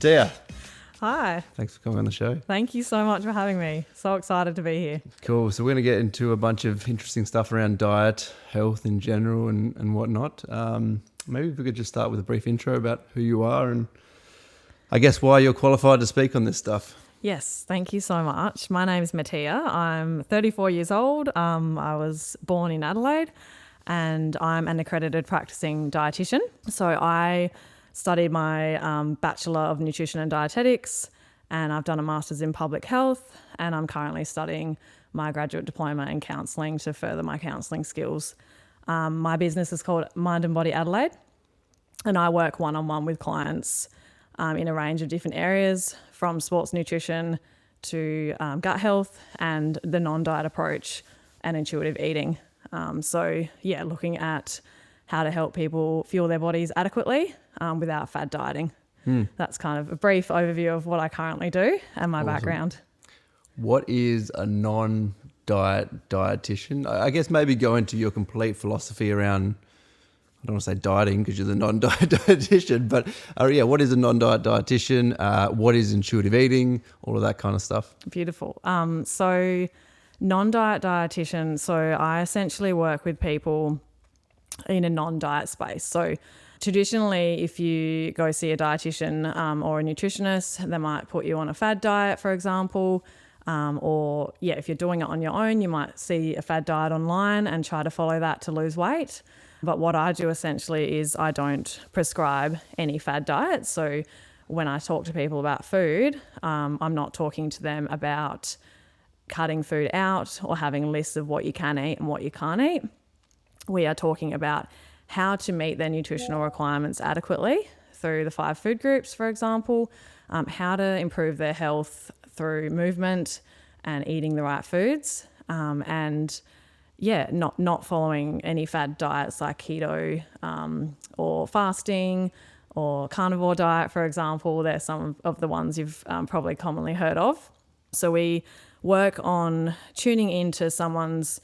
Mattea, Hi. thanks for coming on the show. Thank you so much for having me. So excited to be here. Cool. So we're going to get into a bunch of interesting stuff around diet, health in general and whatnot. Maybe if we could just start with a brief intro about who you are and I guess why you're qualified to speak on this stuff. Yes, thank you so much. My name is Mattea. I'm 34 years old. I was born in Adelaide and I'm an accredited practising dietitian. So I studied my Bachelor of Nutrition and Dietetics, and I've done a Master's in Public Health, and I'm currently studying my graduate diploma in counselling to further my counselling skills. My business is called Mind and Body Adelaide, and I work one-on-one with clients in a range of different areas, from sports nutrition to gut health and the non-diet approach and intuitive eating. Looking at how to help people fuel their bodies adequately without fad dieting. That's kind of a brief overview of what I currently do and my background. What is a non-diet dietitian? I guess maybe go into your complete philosophy around, I don't want to say dieting because you're the non-diet dietitian, but what is a non-diet dietitian? What is intuitive eating? All of that kind of stuff. Beautiful. So non-diet dietitian, so I essentially work with people in a non-diet space. So traditionally, if you go see a dietitian or a nutritionist, they might put you on a fad diet, for example. If you're doing it on your own, you might see a fad diet online and try to follow that to lose weight. But what I do essentially is I don't prescribe any fad diets. So when I talk to people about food, I'm not talking to them about cutting food out or having lists of what you can eat and what you can't eat. We are talking about how to meet their nutritional requirements adequately through the 5 food groups, for example, how to improve their health through movement and eating the right foods, not following any fad diets like keto or fasting or carnivore diet, for example. They're some of the ones you've probably commonly heard of. So we work on tuning into someone's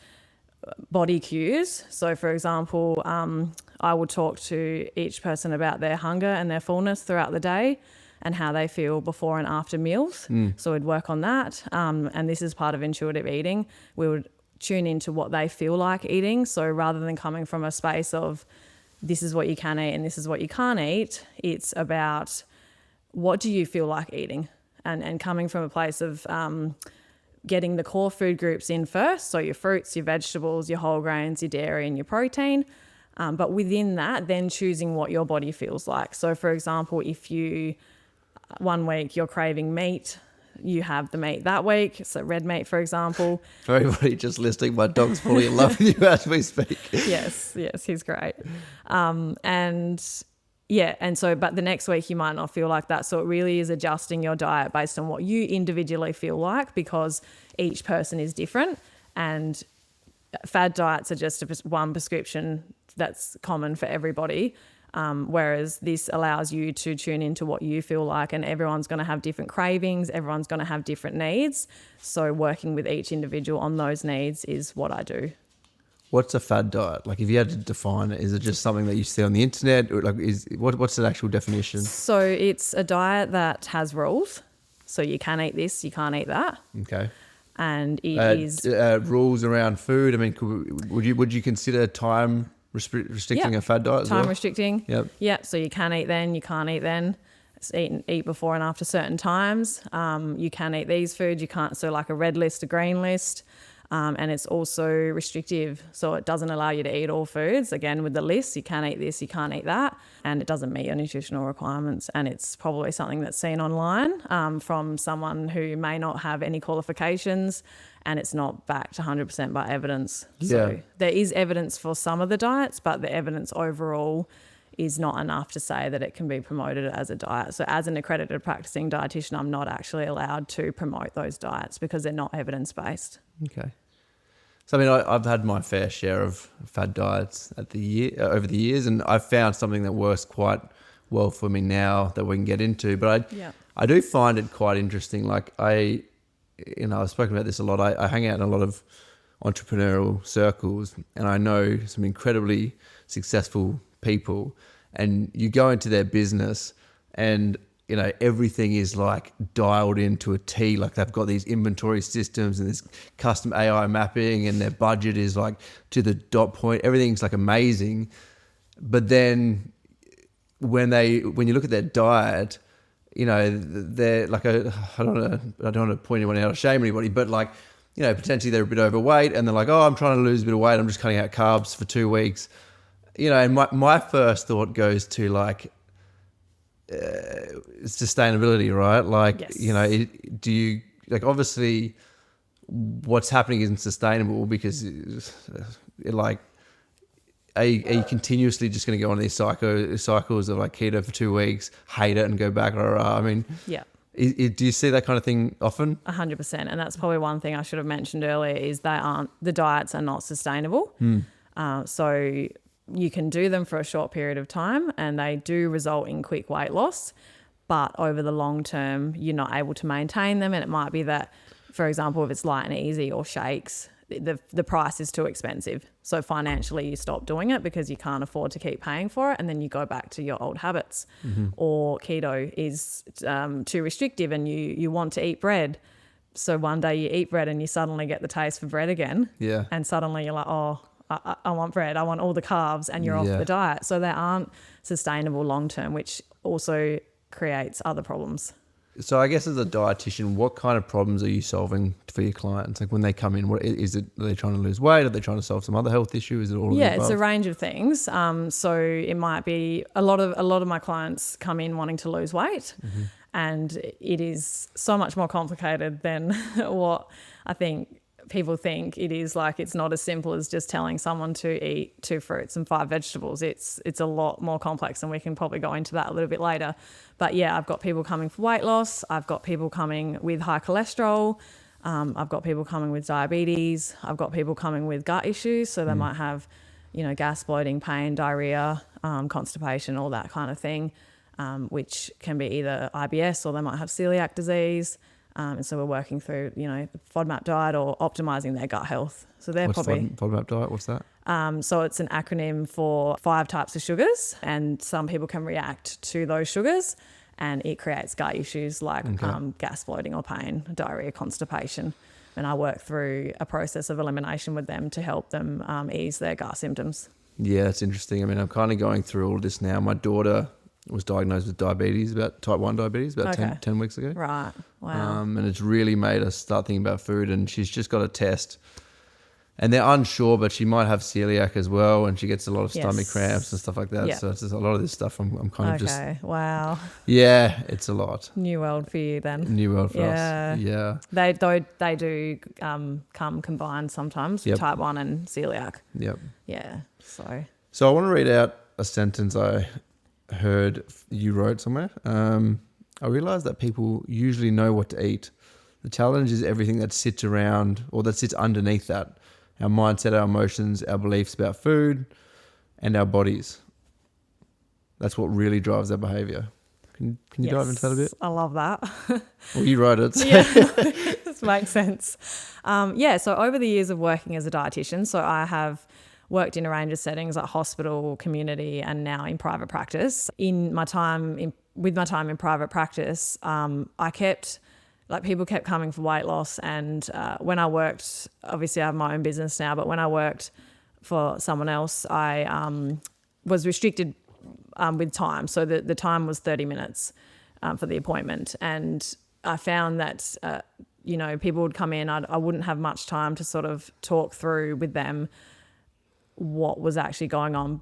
body cues. So for example, I will talk to each person about their hunger and their fullness throughout the day and how they feel before and after meals. So we'd work on that. And this is part of intuitive eating. We would tune into what they feel like eating. So rather than coming from a space of this is what you can eat and this is what you can't eat, it's about what do you feel like eating, and coming from a place of getting the core food groups in first, so your fruits, your vegetables, your whole grains, your dairy and your protein. But within that, then choosing what your body feels like. So for example, if one week you're craving meat, you have the meat that week, so red meat, for example. For everybody just listening, my dog's fully in love with you as we speak. Yes, he's great. But the next week you might not feel like that. So it really is adjusting your diet based on what you individually feel like, because each person is different, and fad diets are just one prescription that's common for everybody. Whereas this allows you to tune into what you feel like, and everyone's going to have different cravings. Everyone's going to have different needs. So working with each individual on those needs is what I do. What's a fad diet? Like, if you had to define it, is it just something that you see on the internet? Or what's the actual definition? So it's a diet that has rules. So you can eat this, you can't eat that. Okay. And it is rules around food. I mean, would you consider time restricting a fad diet as well? Time restricting. Yep. So you can eat then, you can't eat then. It's eat before and after certain times. You can eat these foods, you can't. So like a red list, a green list. And it's also restrictive. So it doesn't allow you to eat all foods. Again, with the list, you can eat this, you can't eat that. And it doesn't meet your nutritional requirements. And it's probably something that's seen online from someone who may not have any qualifications, and it's not backed 100% by evidence. So there is evidence for some of the diets, but the evidence overall is not enough to say that it can be promoted as a diet. So as an accredited practising dietitian, I'm not actually allowed to promote those diets because they're not evidence-based. Okay. So I mean, I've had my fair share of fad diets over the years, and I've found something that works quite well for me now that we can get into. But I do find it quite interesting. Like I've spoken about this a lot. I hang out in a lot of entrepreneurial circles, and I know some incredibly successful people, and you go into their business and everything is like dialed into a T. Like they've got these inventory systems and this custom AI mapping, and their budget is like to the dot point. Everything's like amazing. But then when you look at their diet, they're like I don't want to point anyone out or shame anybody, but like, potentially they're a bit overweight and they're like, oh, I'm trying to lose a bit of weight. I'm just cutting out carbs for 2 weeks. And my first thought goes to like, sustainability, right? Like, yes. do you like, obviously what's happening isn't sustainable because are you continuously just going to go on these cycles of like keto for 2 weeks, hate it and go back? I mean, yeah. Do you see that kind of thing often? 100%. And that's probably one thing I should have mentioned earlier is the diets are not sustainable. So you can do them for a short period of time and they do result in quick weight loss, but over the long term, you're not able to maintain them. And it might be that, for example, if it's light and easy or shakes, the price is too expensive. So financially you stop doing it because you can't afford to keep paying for it, and then you go back to your old habits. Or keto is too restrictive and you want to eat bread. So one day you eat bread and you suddenly get the taste for bread again. Yeah. And suddenly you're like, oh, I want bread. I want all the carbs, and you're off the diet. So they aren't sustainable long term, which also creates other problems. So I guess as a dietitian, what kind of problems are you solving for your clients? Like when they come in, what is it? Are they trying to lose weight? Are they trying to solve some other health issue? Is it all of the above? It's a range of things. So it might be a lot of my clients come in wanting to lose weight, and it is so much more complicated than what I think people think it is. Like, it's not as simple as just telling someone to eat 2 fruits and 5 vegetables. It's a lot more complex, and we can probably go into that a little bit later. But yeah, I've got people coming for weight loss. I've got people coming with high cholesterol. I've got people coming with diabetes. I've got people coming with gut issues. So they might have, gas, bloating, pain, diarrhea, constipation, all that kind of thing, which can be either IBS or they might have celiac disease. And so we're working through, the FODMAP diet or optimizing their gut health. So they're What's probably FODMAP diet? What's that? So it's an acronym for 5 types of sugars, and some people can react to those sugars, and it creates gut issues like gas, bloating or pain, diarrhea, constipation. And I work through a process of elimination with them to help them ease their gut symptoms. Yeah, that's interesting. I mean, I'm kind of going through all of this now. My daughter was diagnosed with type 1 diabetes about 10 weeks ago. Right. Wow. And it's really made us start thinking about food, and she's just got a test and they're unsure, but she might have celiac as well, and she gets a lot of stomach cramps and stuff like that. So it's just a lot of this stuff I'm kind of just... Wow. Yeah, it's a lot. New world for you then. New world for us. Yeah. They do come combined sometimes with type 1 and celiac. Yep. Yeah. So I want to read out a sentence I heard you wrote somewhere. I realized that people usually know what to eat. The challenge is everything that sits around or that sits underneath that. Our mindset, our emotions, our beliefs about food, and our bodies. That's what really drives our behavior. Can you dive into that a bit? I love that. Well, you wrote it. So. Yeah, this makes sense. So over the years of working as a dietitian, so I have worked in a range of settings like hospital, community, and now in private practice. In my time in private practice, people kept coming for weight loss. And when I worked, obviously I have my own business now, but when I worked for someone else, I was restricted with time. So the time was 30 minutes for the appointment. And I found that, people would come in, I wouldn't have much time to sort of talk through with them what was actually going on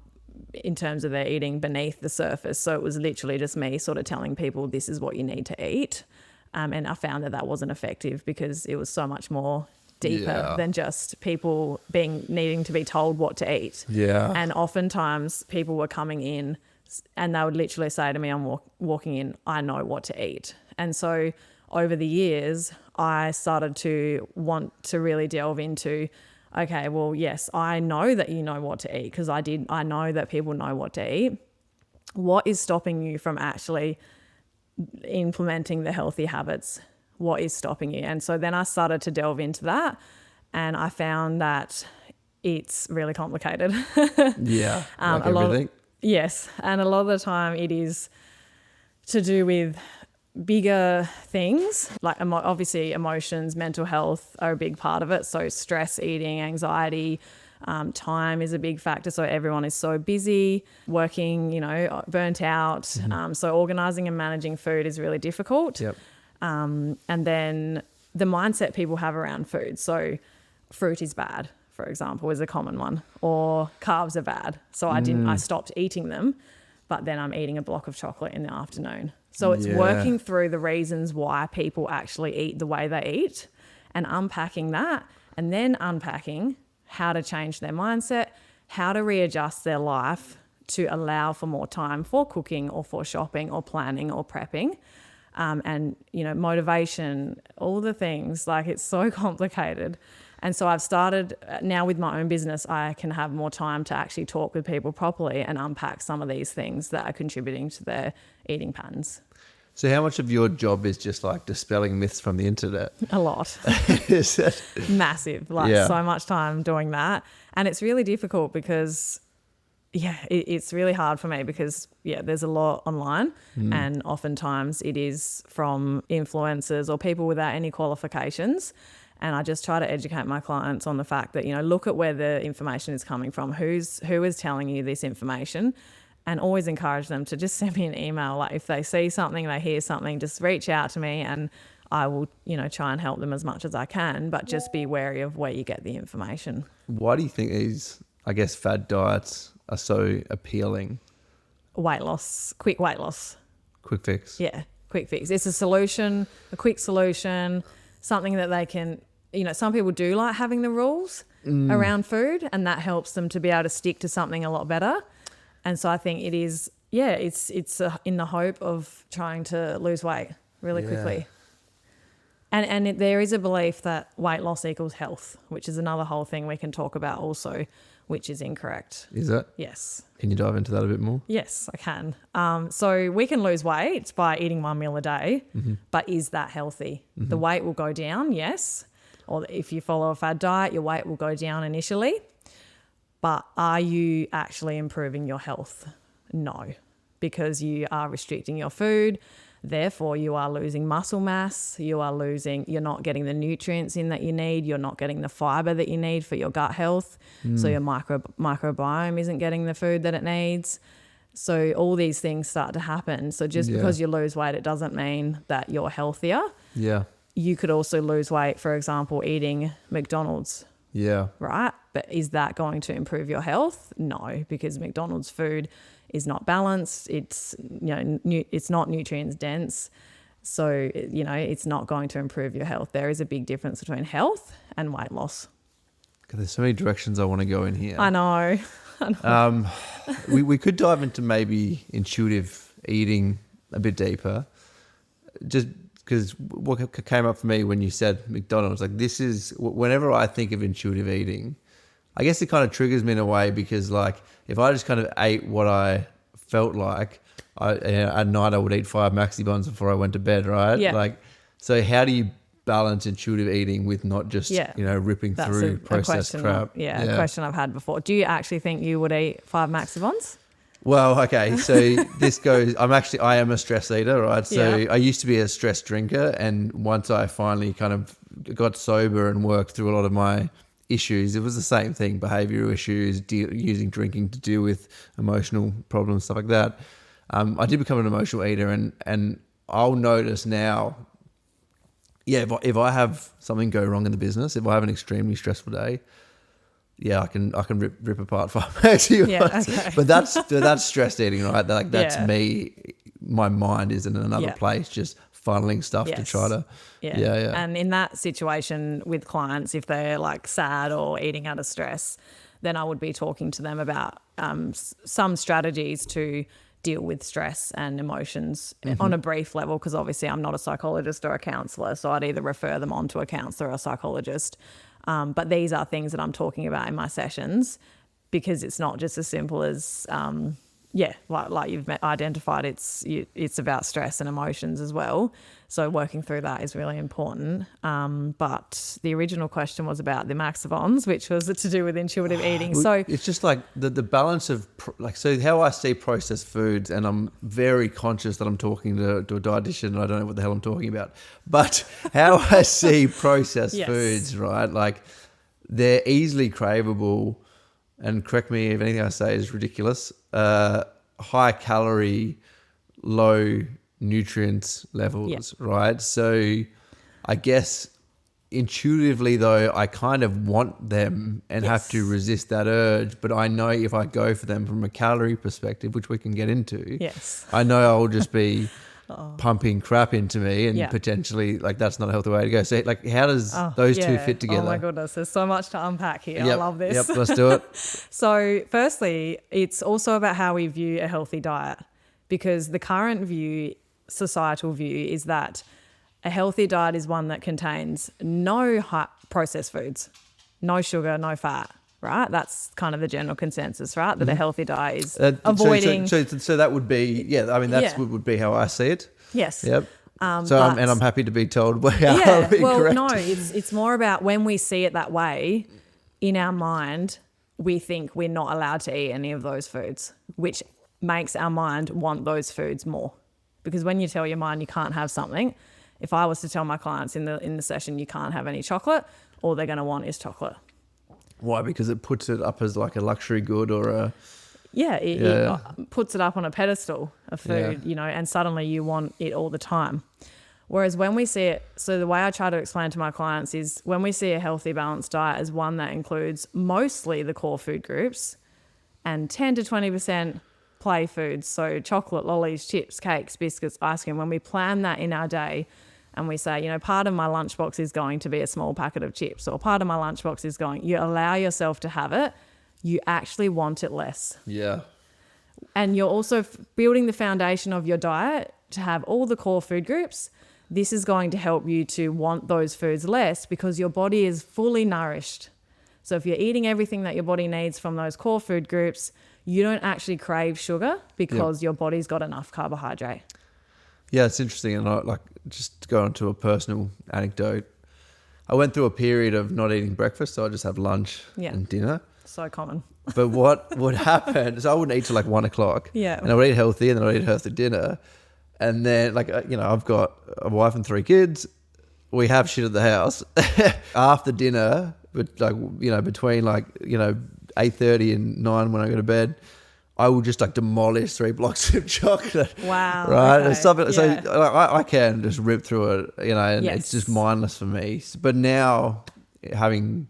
in terms of their eating beneath the surface. So it was literally just me sort of telling people this is what you need to eat. And I found that wasn't effective because it was so much more deeper than just people needing to be told what to eat. Yeah. And oftentimes people were coming in and they would literally say to me, I'm walking in, I know what to eat. And so over the years, I started to want to really delve into, okay, well, yes, I know that you know what to eat because I know that people know what to eat. What is stopping you from actually implementing the healthy habits? What is stopping you? And so then I started to delve into that, and I found that it's really complicated. Yeah, like everything. Yes, and a lot of the time it is to do with bigger things like obviously emotions, mental health are a big part of it. So stress eating, anxiety, time is a big factor. So everyone is so busy, working, burnt out. So organising and managing food is really difficult. Yep. And then the mindset people have around food. So fruit is bad, for example, is a common one, or carbs are bad. So I stopped eating them, but then I'm eating a block of chocolate in the afternoon. So it's working through the reasons why people actually eat the way they eat and unpacking that, and then unpacking how to change their mindset, how to readjust their life to allow for more time for cooking or for shopping or planning or prepping. And, motivation, all the things, like it's so complicated. And so I've started now with my own business, I can have more time to actually talk with people properly and unpack some of these things that are contributing to their eating patterns. So how much of your job is just like dispelling myths from the internet? A lot. Massive. So much time doing that. And it's really difficult because, it's really hard for me because, there's a lot online and oftentimes it is from influencers or people without any qualifications. And I just try to educate my clients on the fact that, look at where the information is coming from, who is telling you this information, and always encourage them to just send me an email. Like if they see something, they hear something, just reach out to me and I will, try and help them as much as I can, but just be wary of where you get the information. Why do you think these, fad diets are so appealing? Weight loss, quick weight loss. Quick fix. Yeah, quick fix. It's a solution, a quick solution, something that they can, some people do like having the rules around food, and that helps them to be able to stick to something a lot better. And so I think it is, it's in the hope of trying to lose weight really quickly. And there is a belief that weight loss equals health, which is another whole thing we can talk about also, which is incorrect. Is it? Yes. Can you dive into that a bit more? Yes, I can. So we can lose weight by eating 1 meal a day, but is that healthy? The weight will go down, yes. Or if you follow a fad diet, your weight will go down initially. But are you actually improving your health? No, because you are restricting your food. Therefore, you are losing muscle mass. You're not getting the nutrients in that you need. You're not getting the fiber that you need for your gut health. So your microbiome isn't getting the food that it needs. So all these things start to happen. So just because you lose weight, it doesn't mean that you're healthier. Yeah. You could also lose weight, for example, eating McDonald's. Yeah. Right? But is that going to improve your health? No, because McDonald's food is not balanced. It's, it's not nutrients dense. So, it's not going to improve your health. There is a big difference between health and weight loss. God, there's so many directions I want to go in here. I know. We could dive into maybe intuitive eating a bit deeper. Just because what came up for me when you said McDonald's, like this is, whenever I think of intuitive eating, I guess it kind of triggers me in a way because like if I just kind of ate what I felt like, at night I would eat 5 maxi buns before I went to bed, right? Yeah. Like, so how do you balance intuitive eating with not just, ripping That's through processed crap? A question I've had before. Do you actually think you would eat 5 maxi buns? Well, okay, so this goes, I am a stress eater, right? So I used to be a stress drinker, and once I finally kind of got sober and worked through a lot of my issues, it was the same thing, behavioural issues, using drinking to deal with emotional problems, stuff like that. I did become an emotional eater, and I'll notice now, if I have something go wrong in the business, if I have an extremely stressful day, I can rip apart 5 maxi buns. Okay. But that's stress eating, right? Like that's me. My mind is in another place, just funneling stuff to try to. Yeah. And in that situation with clients, if they're like sad or eating out of stress, then I would be talking to them about some strategies to deal with stress and emotions on a brief level, because obviously I'm not a psychologist or a counsellor, so I'd either refer them on to a counsellor or a psychologist. But these are things that I'm talking about in my sessions, because it's not just as simple as, yeah, like you've identified, it's about stress and emotions as well. So working through that is really important. But the original question was about the maxivons, which was to do with intuitive eating. So it's just like the balance of so how I see processed foods, and I'm very conscious that I'm talking to a dietitian and I don't know what the hell I'm talking about. But how I see processed foods, right? Like they're easily craveable, and correct me if anything I say is ridiculous. High calorie, low nutrients levels, right? So I guess intuitively though, I kind of want them and have to resist that urge, but I know if I go for them from a calorie perspective, which we can get into, I know I'll just be pumping crap into me and potentially like that's not a healthy way to go. So like how does those two fit together? Oh my goodness, there's so much to unpack here. I love this. Yep, let's do it. So firstly, it's also about how we view a healthy diet, because the current view, societal view, is that a healthy diet is one that contains no processed foods, no sugar, no fat, right? That's kind of the general consensus, right? That a healthy diet is avoiding. So that would be, I mean, that's what would be how I see it. Yes. Yep. I'm happy to be told how I'll be correct. No, it's more about when we see it that way, in our mind, we think we're not allowed to eat any of those foods, which makes our mind want those foods more. Because when you tell your mind you can't have something, if I was to tell my clients in the session you can't have any chocolate, all they're going to want is chocolate. Why? Because it puts it up as like a luxury good or a... It puts it up on a pedestal of food, and suddenly you want it all the time. Whereas when we see it, so the way I try to explain to my clients is when we see a healthy, balanced diet as one that includes mostly the core food groups and 10 to 20% play foods, so chocolate, lollies, chips, cakes, biscuits, ice cream, when we plan that in our day and we say, part of my lunchbox is going to be a small packet of chips, or part of my lunchbox is going, you allow yourself to have it, you actually want it less. Yeah. And you're also building the foundation of your diet to have all the core food groups. This is going to help you to want those foods less because your body is fully nourished. So if you're eating everything that your body needs from those core food groups, you don't actually crave sugar because your body's got enough carbohydrate. Yeah, it's interesting. And just to go on to a personal anecdote, I went through a period of not eating breakfast, so I just have lunch and dinner. So common. But what would happen is I wouldn't eat till like 1 o'clock. Yeah. And I would eat healthy, and then I'd eat healthy dinner. And then I've got a wife and 3 kids. We have shit at the house. After dinner, but between 8:30 and 9 when I go to bed, I will just demolish 3 blocks of chocolate. Wow. Right. Okay. So I can just rip through it, and it's just mindless for me. But now having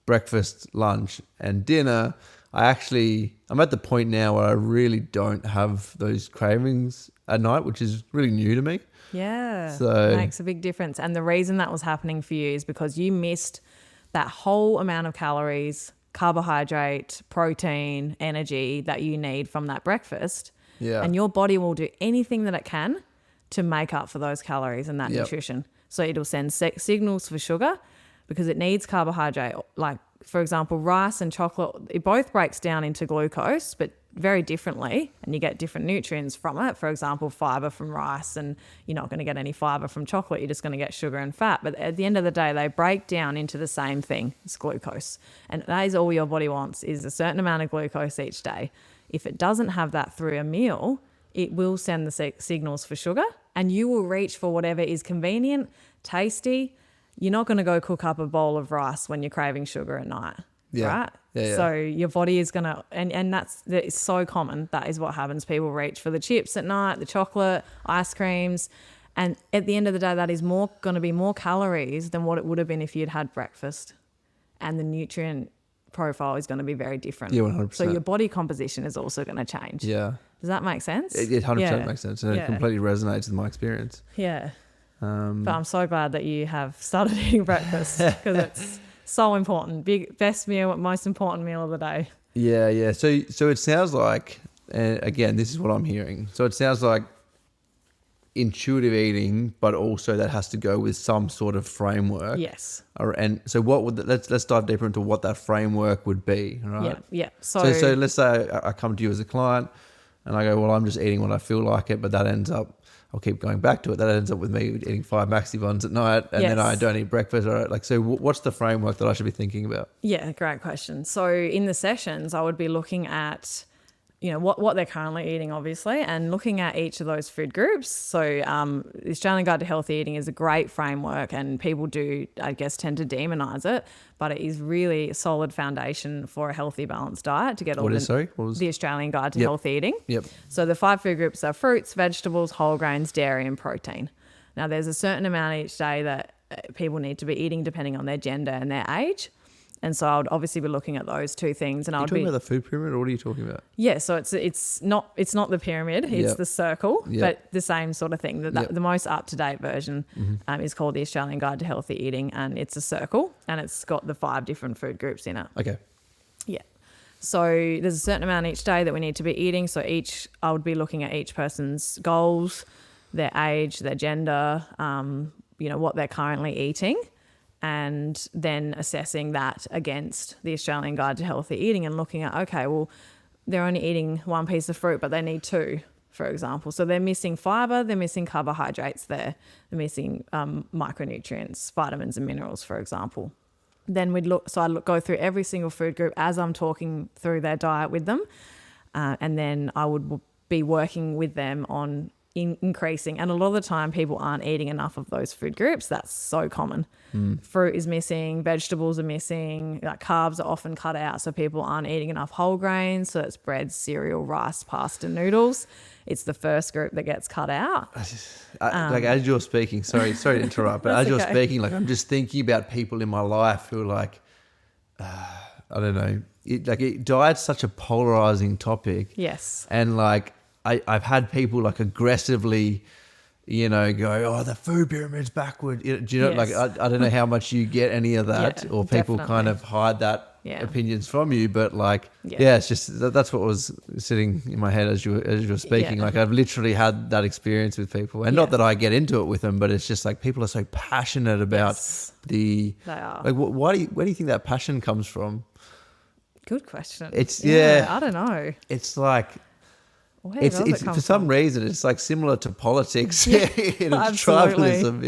breakfast, lunch and dinner, I'm at the point now where I really don't have those cravings at night, which is really new to me. Yeah. So it makes a big difference. And the reason that was happening for you is because you missed that whole amount of calories, carbohydrate, protein, energy that you need from that breakfast. Yeah. And your body will do anything that it can to make up for those calories and that nutrition. So it'll send signals for sugar because it needs carbohydrate. Like, for example, rice and chocolate, it both breaks down into glucose, but very differently, and you get different nutrients from it. For example, fiber from rice, and you're not going to get any fiber from chocolate. You're just going to get sugar and fat. But at the end of the day, they break down into the same thing. It's glucose. And that is all your body wants, is a certain amount of glucose each day. If it doesn't have that through a meal, it will send the signals for sugar, and you will reach for whatever is convenient, tasty. You're not going to go cook up a bowl of rice when you're craving sugar at night, right? Yeah. So your body is going to, and that is so common. That is what happens. People reach for the chips at night, the chocolate, ice creams. And at the end of the day, that is going to be more calories than what it would have been if you'd had breakfast. And the nutrient profile is going to be very different. Yeah, 100%. So your body composition is also going to change. Yeah. Does that make sense? It 100% makes sense. And it completely resonates with my experience. Yeah. But I'm so glad that you have started eating breakfast because it's so important. Best meal, most important meal of the day. Yeah. So it sounds like, and again, this is what I'm hearing. So it sounds like intuitive eating, but also that has to go with some sort of framework. Yes. And so what would let's dive deeper into what that framework would be, right? Yeah. So let's say I come to you as a client. and I go, well, I'm just eating when I feel like it, but that ends up, I'll keep going back to it. That ends up with me eating 5 maxi buns at night, and then I don't eat breakfast. Or like, so what's the framework that I should be thinking about? Yeah, great question. So in the sessions, I would be looking at, what they're currently eating, obviously, and looking at each of those food groups. So the Australian Guide to Healthy Eating is a great framework, and people do, I guess, tend to demonize it, but it is really a solid foundation for a healthy, balanced diet to get all the Australian Guide to Healthy Eating. Yep. So the 5 food groups are fruits, vegetables, whole grains, dairy, and protein. Now, there's a certain amount each day that people need to be eating depending on their gender and their age. And so I would obviously be looking at those 2 things. And Are you talking about the food pyramid, or what are you talking about? Yeah, so it's not the pyramid, it's the circle, but the same sort of thing. The most up-to-date version is called the Australian Guide to Healthy Eating, and it's a circle, and it's got the 5 different food groups in it. Okay. Yeah. So there's a certain amount each day that we need to be eating. So I would be looking at each person's goals, their age, their gender, what they're currently eating, and then assessing that against the Australian Guide to Healthy Eating and looking at, okay, well, they're only eating 1 piece of fruit, but they need 2, for example. So they're missing fibre, they're missing carbohydrates there, they're missing micronutrients, vitamins and minerals, for example. Then I'd go through every single food group as I'm talking through their diet with them, and then I would be working with them on increasing. And a lot of the time people aren't eating enough of those food groups. That's so common. Fruit is missing, vegetables are missing, like carbs are often cut out, so people aren't eating enough whole grains. So it's bread, cereal, rice, pasta, noodles. It's the first group that gets cut out. Like as you're speaking, sorry to interrupt, but as you're speaking, like I'm just thinking about people in my life who are like, I don't know, diet's such a polarizing topic. Yes. And like I've had people like aggressively, go, oh, the food pyramid's backward. Do you know, like I don't know how much you get any of that, or people definitely kind of hide that opinions from you, but like, it's just that's what was sitting in my head as you were speaking. Like I've literally had that experience with people, and not that I get into it with them, but it's just like people are so passionate about they are. Like, where do you think that passion comes from? Good question. It's I don't know. It's like. It's for some reason it's like similar to politics in its tribalism,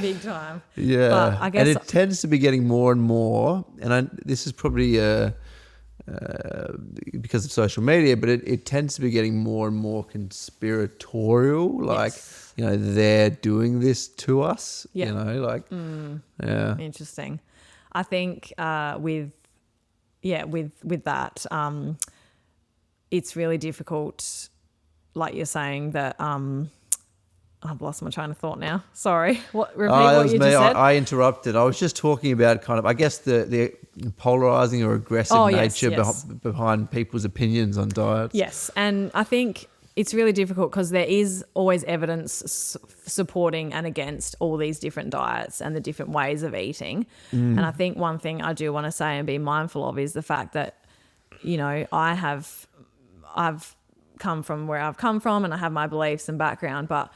big time. Yeah, but I guess, and it tends to be getting more and more. And this is probably because of social media, but it tends to be getting more and more conspiratorial. Like they're doing this to us. Interesting. I think with that, it's really difficult. Like you're saying that, I've lost my train of thought now. Sorry. Repeat what you just said. I interrupted. I was just talking about kind of, I guess, the polarizing or aggressive nature behind people's opinions on diets. Yes. And I think it's really difficult because there is always evidence supporting and against all these different diets and the different ways of eating. And I think one thing I do want to say and be mindful of is the fact that, I've come from where I've come from and I have my beliefs and background, but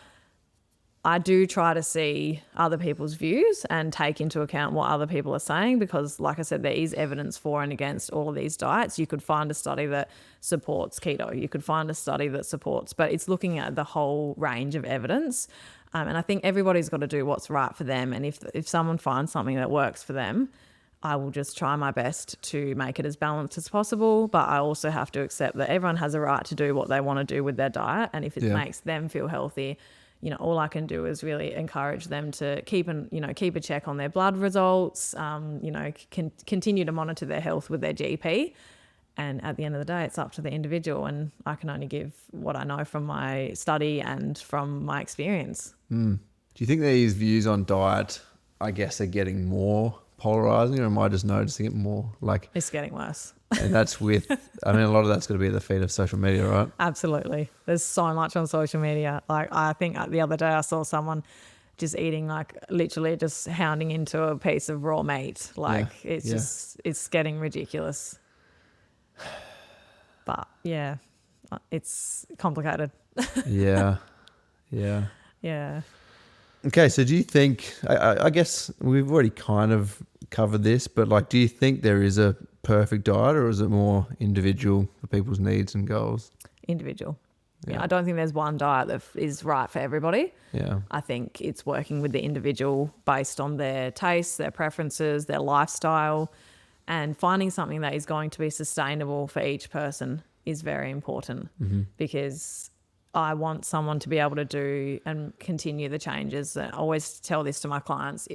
I do try to see other people's views and take into account what other people are saying because, like I said, there is evidence for and against all of these diets. You could find a study that supports keto. You could find a study that supports, but it's looking at the whole range of evidence. And I think everybody's got to do what's right for them. And if someone finds something that works for them, I will just try my best to make it as balanced as possible. But I also have to accept that everyone has a right to do what they want to do with their diet. And if it makes them feel healthy, all I can do is really encourage them to keep a check on their blood results, continue to monitor their health with their GP. And at the end of the day, it's up to the individual. And I can only give what I know from my study and from my experience. Do you think these views on diet, I guess, are getting more polarizing, or am I just noticing it more? Like it's getting worse. And that's with, a lot of that's got to be at the feet of social media, right? Absolutely. There's so much on social media. Like I think the other day I saw someone just eating, like literally just hounding into a piece of raw meat. Like it's getting ridiculous. But it's complicated. Yeah. Okay, so do you think, I guess we've already kind of covered this, but like, do you think there is a perfect diet, or is it more individual for people's needs and goals? Individual. Yeah, I don't think there's one diet that is right for everybody. Yeah. I think it's working with the individual based on their tastes, their preferences, their lifestyle, and finding something that is going to be sustainable for each person is very important, because I want someone to be able to do and continue the changes. I always tell this to my clients: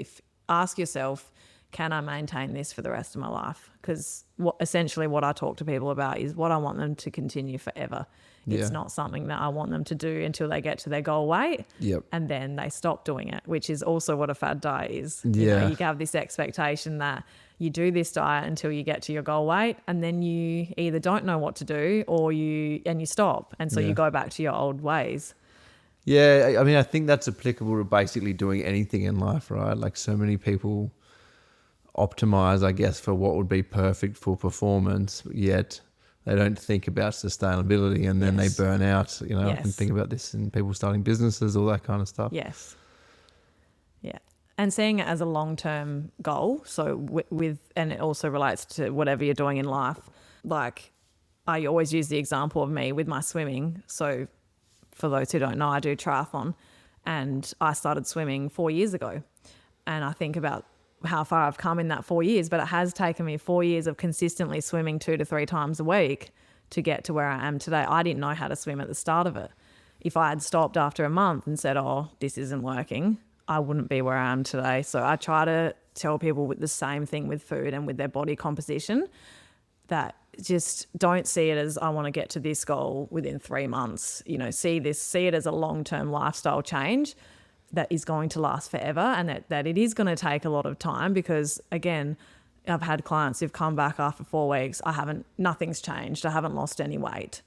ask yourself, can I maintain this for the rest of my life? Because essentially what I talk to people about is what I want them to continue forever. It's not something that I want them to do until they get to their goal weight and then they stop doing it, which is also what a fad diet is. You know, you have this expectation that you do this diet until you get to your goal weight, and then you either don't know what to do or you stop. And so you go back to your old ways. Yeah, I mean, I think that's applicable to basically doing anything in life, right? Like, so many people optimize, I guess, for what would be perfect for performance, yet they don't think about sustainability, and then they burn out. You know, I can think about this in people starting businesses, all that kind of stuff. Yes. Yeah. And seeing it as a long-term goal. So and it also relates to whatever you're doing in life. Like, I always use the example of me with my swimming. So for those who don't know, I do triathlon, and I started swimming 4 years ago. And I think about how far I've come in that 4 years, but it has taken me 4 years of consistently swimming 2 to 3 times a week to get to where I am today. I didn't know how to swim at the start of it. If I had stopped after a month and said, oh, this isn't working, I wouldn't be where I am today. So I try to tell people with the same thing with food and with their body composition, that just don't see it as I want to get to this goal within 3 months. You know, see it as a long-term lifestyle change that is going to last forever, and that it is going to take a lot of time, because again, I've had clients who've come back after 4 weeks. Nothing's changed. I haven't lost any weight.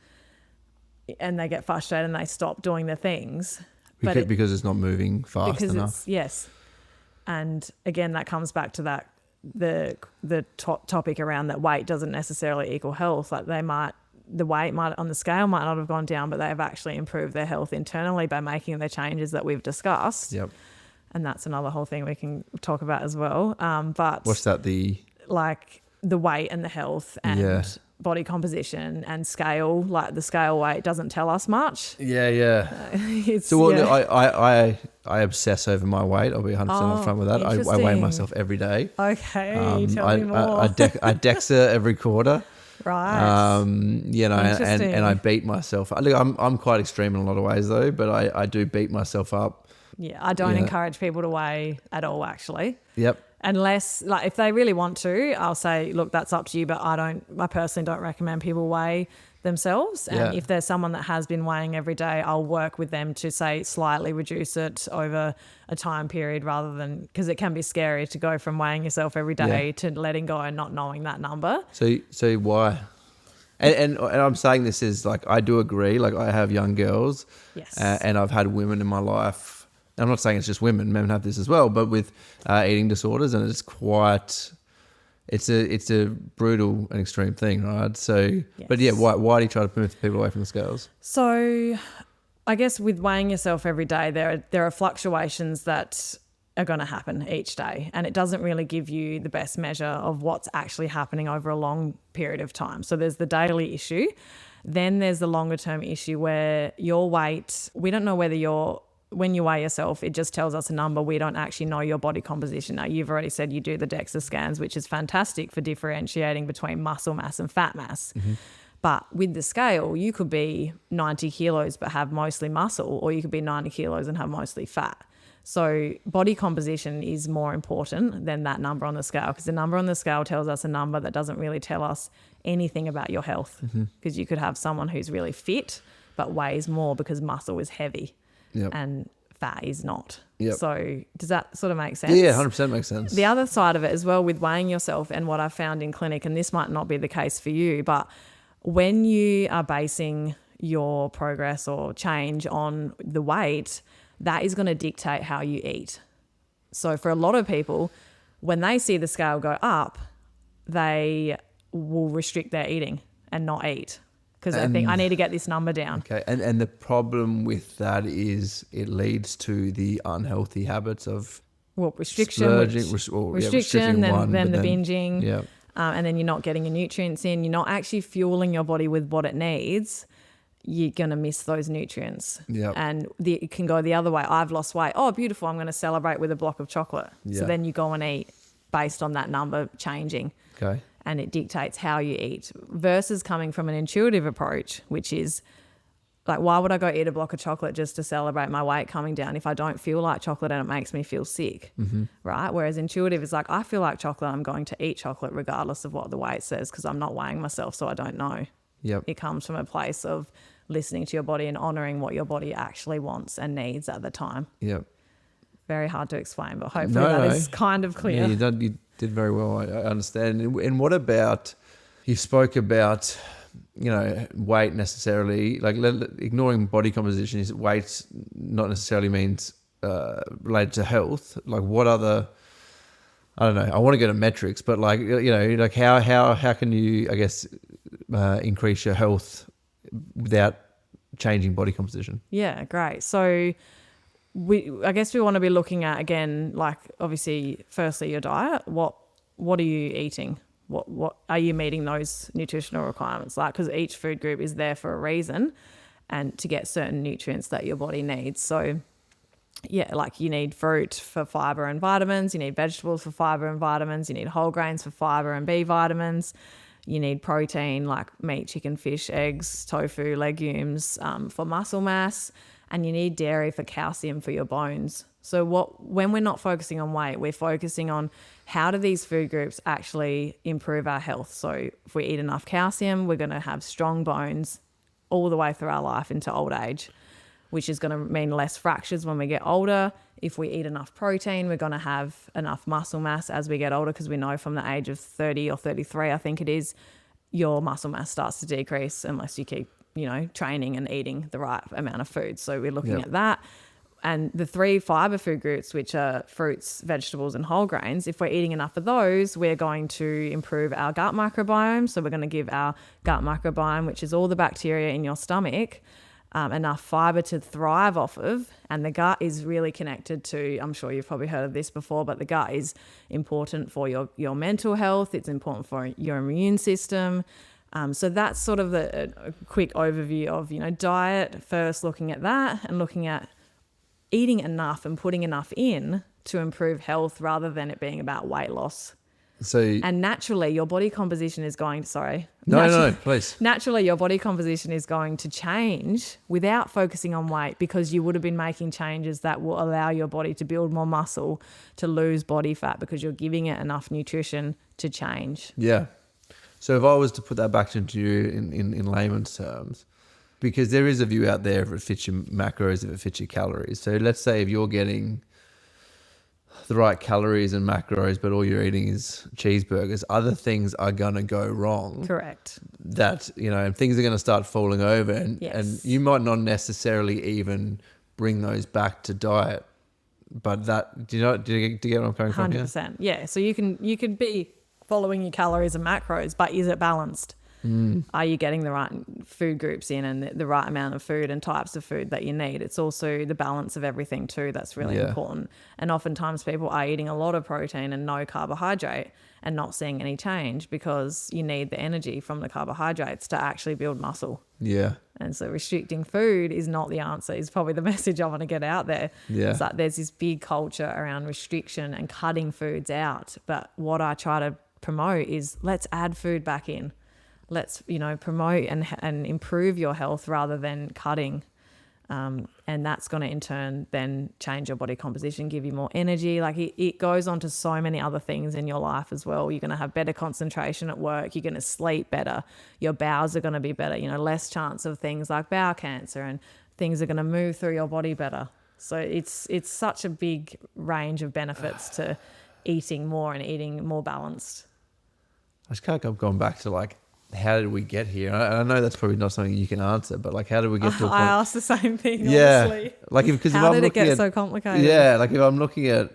And they get frustrated and they stop doing the things. Because it's not moving fast enough. Yes. And again, that comes back to that, the topic around that weight doesn't necessarily equal health. Like, the weight might on the scale might not have gone down, but they have actually improved their health internally by making the changes that we've discussed. Yep. And that's another whole thing we can talk about as well. But what's that? Like the weight and the health and body composition and scale. Like, the scale weight doesn't tell us much. Yeah. I obsess over my weight. I'll be 100% upfront with that. I weigh myself every day. Okay, tell me more. I DEXA every quarter. Right. You know, and I beat myself. Look, I'm quite extreme in a lot of ways though, but I do beat myself up. Yeah, I don't encourage people to weigh at all, actually. Yep. Unless, like, if they really want to, I'll say, look, that's up to you, but I personally don't recommend people weigh themselves. And if there's someone that has been weighing every day, I'll work with them to, say, slightly reduce it over a time period, rather than, because it can be scary to go from weighing yourself every day to letting go and not knowing that number. So why? And I'm saying this is, like, I do agree. Like, I have young girls, and I've had women in my life. I'm not saying it's just women; men have this as well. But with eating disorders, and it's quite. It's a brutal and extreme thing, right? So, but why do you try to move people away from the scales? So, I guess with weighing yourself every day, there are fluctuations that are going to happen each day, and it doesn't really give you the best measure of what's actually happening over a long period of time. So there's the daily issue, then there's the longer term issue where your weight, we don't know whether when you weigh yourself, it just tells us a number. We don't actually know your body composition. Now, you've already said you do the DEXA scans, which is fantastic for differentiating between muscle mass and fat mass. Mm-hmm. But with the scale, you could be 90 kilos but have mostly muscle, or you could be 90 kilos and have mostly fat. So body composition is more important than that number on the scale, because the number on the scale tells us a number that doesn't really tell us anything about your health. Because you could have someone who's really fit but weighs more because muscle is heavy. Yep. And fat is not. Yep. So does that sort of make sense? Yeah, 100% makes sense. The other side of it as well with weighing yourself, and what I've found in clinic, and this might not be the case for you, but when you are basing your progress or change on the weight, that is going to dictate how you eat. So for a lot of people, when they see the scale go up, they will restrict their eating and not eat, because they think, I need to get this number down. Okay, and the problem with that is it leads to the unhealthy habits of restriction, restriction, then the binging, and then you're not getting your nutrients in. You're not actually fueling your body with what it needs. you're going to miss those nutrients. Yep. And it can go the other way. I've lost weight. Oh, beautiful. I'm going to celebrate with a block of chocolate. Yeah. So then you go and eat based on that number changing. Okay. And it dictates how you eat versus coming from an intuitive approach, which is like, why would I go eat a block of chocolate just to celebrate my weight coming down if I don't feel like chocolate and it makes me feel sick, right? Whereas intuitive is like, I feel like chocolate, I'm going to eat chocolate regardless of what the weight says because I'm not weighing myself, so I don't know. Yep. It comes from a place of listening to your body and honouring what your body actually wants and needs at the time. Yep. Very hard to explain, but hopefully that is kind of clear. Yeah, you did very well. I understand. And what about, you spoke about, weight necessarily, like ignoring body composition, is weight not necessarily means related to health. Like what other, I don't know, I want to go to metrics, but like, like how can you, I guess, increase your health without changing body composition? Yeah, great. So I guess we want to be looking at, again, like obviously firstly your diet. What are you eating? What are you meeting those nutritional requirements like? Because each food group is there for a reason and to get certain nutrients that your body needs. So yeah, like you need fruit for fiber and vitamins, you need vegetables for fiber and vitamins, you need whole grains for fiber and B vitamins, you need protein like meat, chicken, fish, eggs, tofu, legumes for muscle mass, and you need dairy for calcium for your bones. So when we're not focusing on weight, we're focusing on how do these food groups actually improve our health. So if we eat enough calcium, we're going to have strong bones all the way through our life into old age, which is going to mean less fractures when we get older. If we eat enough protein, we're going to have enough muscle mass as we get older, because we know from the age of 30 or 33, I think it is, your muscle mass starts to decrease unless you keep, training and eating the right amount of food. So we're looking at that. And the 3 fiber food groups, which are fruits, vegetables, and whole grains, if we're eating enough of those, we're going to improve our gut microbiome. So we're going to give our gut microbiome, which is all the bacteria in your stomach, enough fiber to thrive off of. And the gut is really connected to, I'm sure you've probably heard of this before, but the gut is important for your mental health. It's important for your immune system. So that's sort of a quick overview of, diet, first looking at that and looking at eating enough and putting enough in to improve health rather than it being about weight loss. And naturally your body composition is going to, No, please. Naturally your body composition is going to change without focusing on weight, because you would have been making changes that will allow your body to build more muscle, to lose body fat, because you're giving it enough nutrition to change. Yeah. So if I was to put that back into you in layman's terms, because there is a view out there if it fits your macros, if it fits your calories. So let's say if you're getting the right calories and macros, but all you're eating is cheeseburgers, other things are going to go wrong. Correct. That, and things are going to start falling over, and you might not necessarily even bring those back to diet. But that, do you get what I'm coming from here? 100%. Yeah. So you could be following your calories and macros, but is it balanced? Are you getting the right food groups in and the right amount of food and types of food that you need? It's also the balance of everything too that's really important. And oftentimes people are eating a lot of protein and no carbohydrate and not seeing any change, because you need the energy from the carbohydrates to actually build muscle. Yeah. And so restricting food is not the answer, is probably the message I want to get out there. Yeah. It's like there's this big culture around restriction and cutting foods out. But what I try to promote is, let's add food back in. Let's, promote and improve your health rather than cutting. And that's going to in turn then change your body composition, give you more energy. Like it goes on to so many other things in your life as well. You're going to have better concentration at work. You're going to sleep better. Your bowels are going to be better, less chance of things like bowel cancer, and things are going to move through your body better. So it's such a big range of benefits to eating more and eating more balanced. I just can't keep going back to like, how did we get here? I know that's probably not something you can answer, but like, how did we get to a point? I asked the same thing, yeah. Honestly. Like, how did it get so complicated? Yeah, like if I'm looking at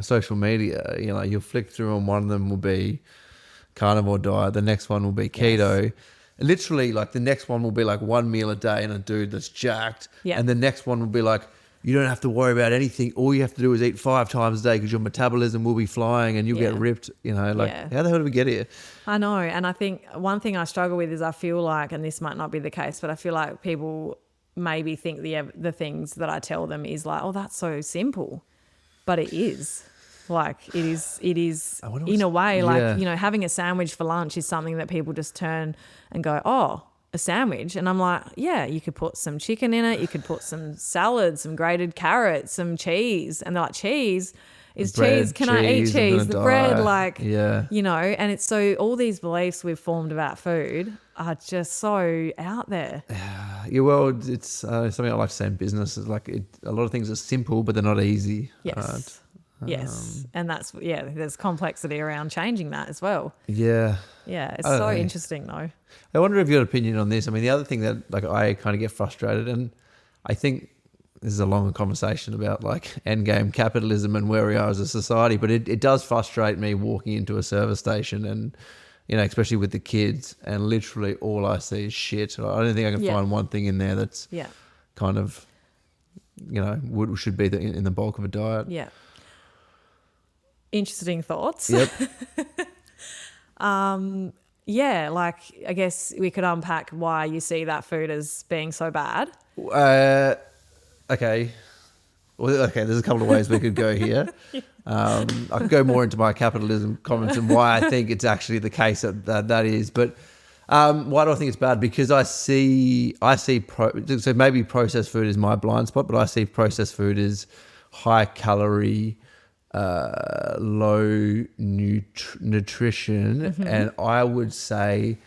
social media, you'll flick through and one of them will be carnivore diet, the next one will be keto. Yes. Literally, like the next one will be like one meal a day and a dude that's jacked. Yeah. And the next one will be like, you don't have to worry about anything. All you have to do is eat 5 times a day because your metabolism will be flying and you'll get ripped. How the hell did we get here? I know. And I think one thing I struggle with is I feel like, and this might not be the case, but I feel like people maybe think the things that I tell them is like, oh, that's so simple. But it is. Like it is in a way, like, having a sandwich for lunch is something that people just turn and go, oh, a sandwich. And I'm like, yeah, you could put some chicken in it. You could put some salad, some grated carrots, some cheese. And they're like, cheese is bread, cheese. Can I eat cheese? The bread, and it's so all these beliefs we've formed about food are just so out there. Yeah, well, it's something I like to say in business is like a lot of things are simple, but they're not easy. Yes. Yes. And there's complexity around changing that as well. Yeah. Yeah. It's so interesting though. I wonder if you have an opinion on this. I mean, the other thing that like I kind of get frustrated, and I think this is a longer conversation about like endgame capitalism and where we are as a society, but it does frustrate me walking into a service station and, especially with the kids, and literally all I see is shit. I don't think I can find one thing in there that's kind of, should be in the bulk of a diet. Yeah. Interesting thoughts. Yep. Like I guess we could unpack why you see that food as being so bad. Okay. Well, there's a couple of ways we could go here. I could go more into my capitalism comments and why I think it's actually the case that is. But why do I think it's bad? Because I see so maybe processed food is my blind spot, but I see processed food as high calorie, low nutrition. And I would say,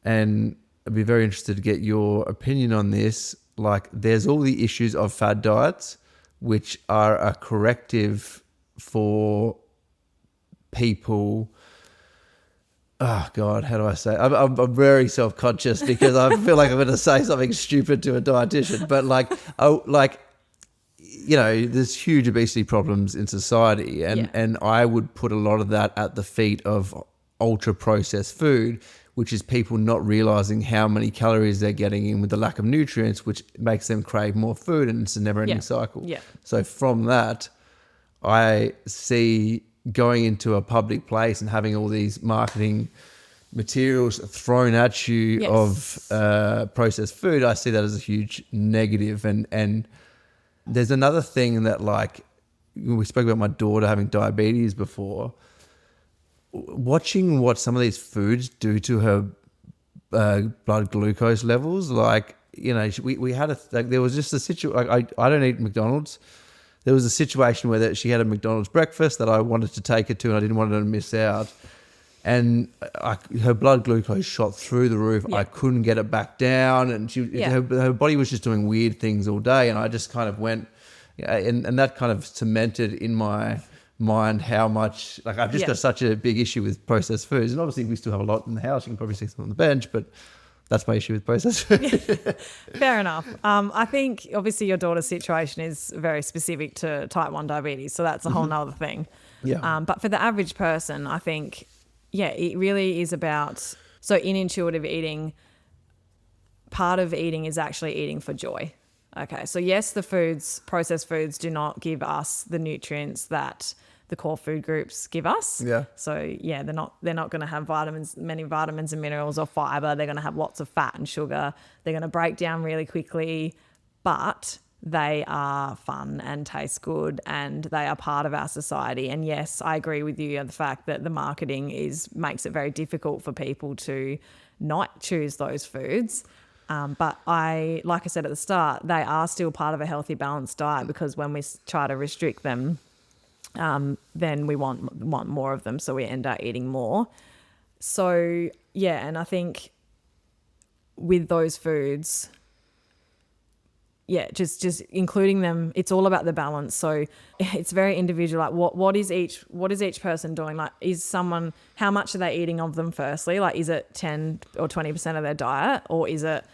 and I'd be very interested to get your opinion on this, like there's all the issues of fad diets, which are a corrective for people. Oh God, how do I say? I'm very self-conscious because I feel like I'm going to say something stupid to a dietitian, but there's huge obesity problems in society, and I would put a lot of that at the feet of ultra processed food, which is people not realizing how many calories they're getting in with the lack of nutrients, which makes them crave more food, and it's a never-ending cycle. Yeah. So from that, I see going into a public place and having all these marketing materials thrown at you of processed food, I see that as a huge negative. And there's another thing that, like, we spoke about my daughter having diabetes before. Watching what some of these foods do to her blood glucose levels, like, we had there was just a situation, like, I don't eat McDonald's. There was a situation where she had a McDonald's breakfast that I wanted to take her to, and I didn't want her to miss out. And her blood glucose shot through the roof. I couldn't get it back down, and her body was just doing weird things all day. And I just kind of went, and that kind of cemented in my mind how much, like, I've just got such a big issue with processed foods. And obviously we still have a lot in the house. You can probably see some on the bench, but that's my issue with processed food. Fair enough. I think obviously your daughter's situation is very specific to type 1 diabetes, so that's a whole nother thing. Yeah. But for the average person, I think, it really is about, so in intuitive eating, part of eating is actually eating for joy. Okay, so yes, processed foods do not give us the nutrients that the core food groups give us. Yeah. So they're not going to have many vitamins and minerals or fiber. They're going to have lots of fat and sugar. They're going to break down really quickly, but they are fun and taste good, and they are part of our society. And yes, I agree with you on the fact that the marketing makes it very difficult for people to not choose those foods. But like I said at the start, they are still part of a healthy, balanced diet, because when we try to restrict them, then we want more of them, so we end up eating more. So and I think with those foods, just including them, it's all about the balance. So it's very individual. Like what is each person doing? Like, how much are they eating of them firstly? Like, is it 10 or 20% of their diet, or is it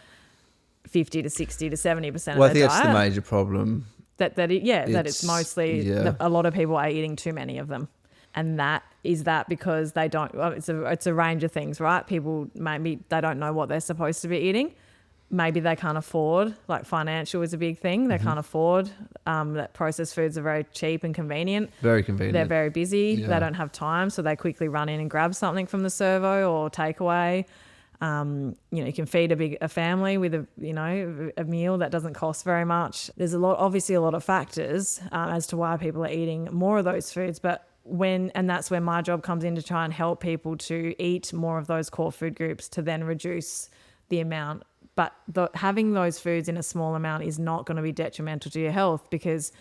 50 to 60 to 70% of their diet? Well, I think that's the major problem. That it's mostly a lot of people are eating too many of them. And that because they don't, it's a range of things, right? People maybe they don't know what they're supposed to be eating. maybe they can't afford, like financial is a big thing. They can't afford that processed foods are very cheap and convenient. Very convenient. They're very busy. Yeah. They don't have time, so they quickly run in and grab something from the servo or takeaway. You can feed a family with a meal that doesn't cost very much. There's obviously a lot of factors as to why people are eating more of those foods, and that's where my job comes in, to try and help people to eat more of those core food groups to then reduce the amount. But having those foods in a small amount is not going to be detrimental to your health, because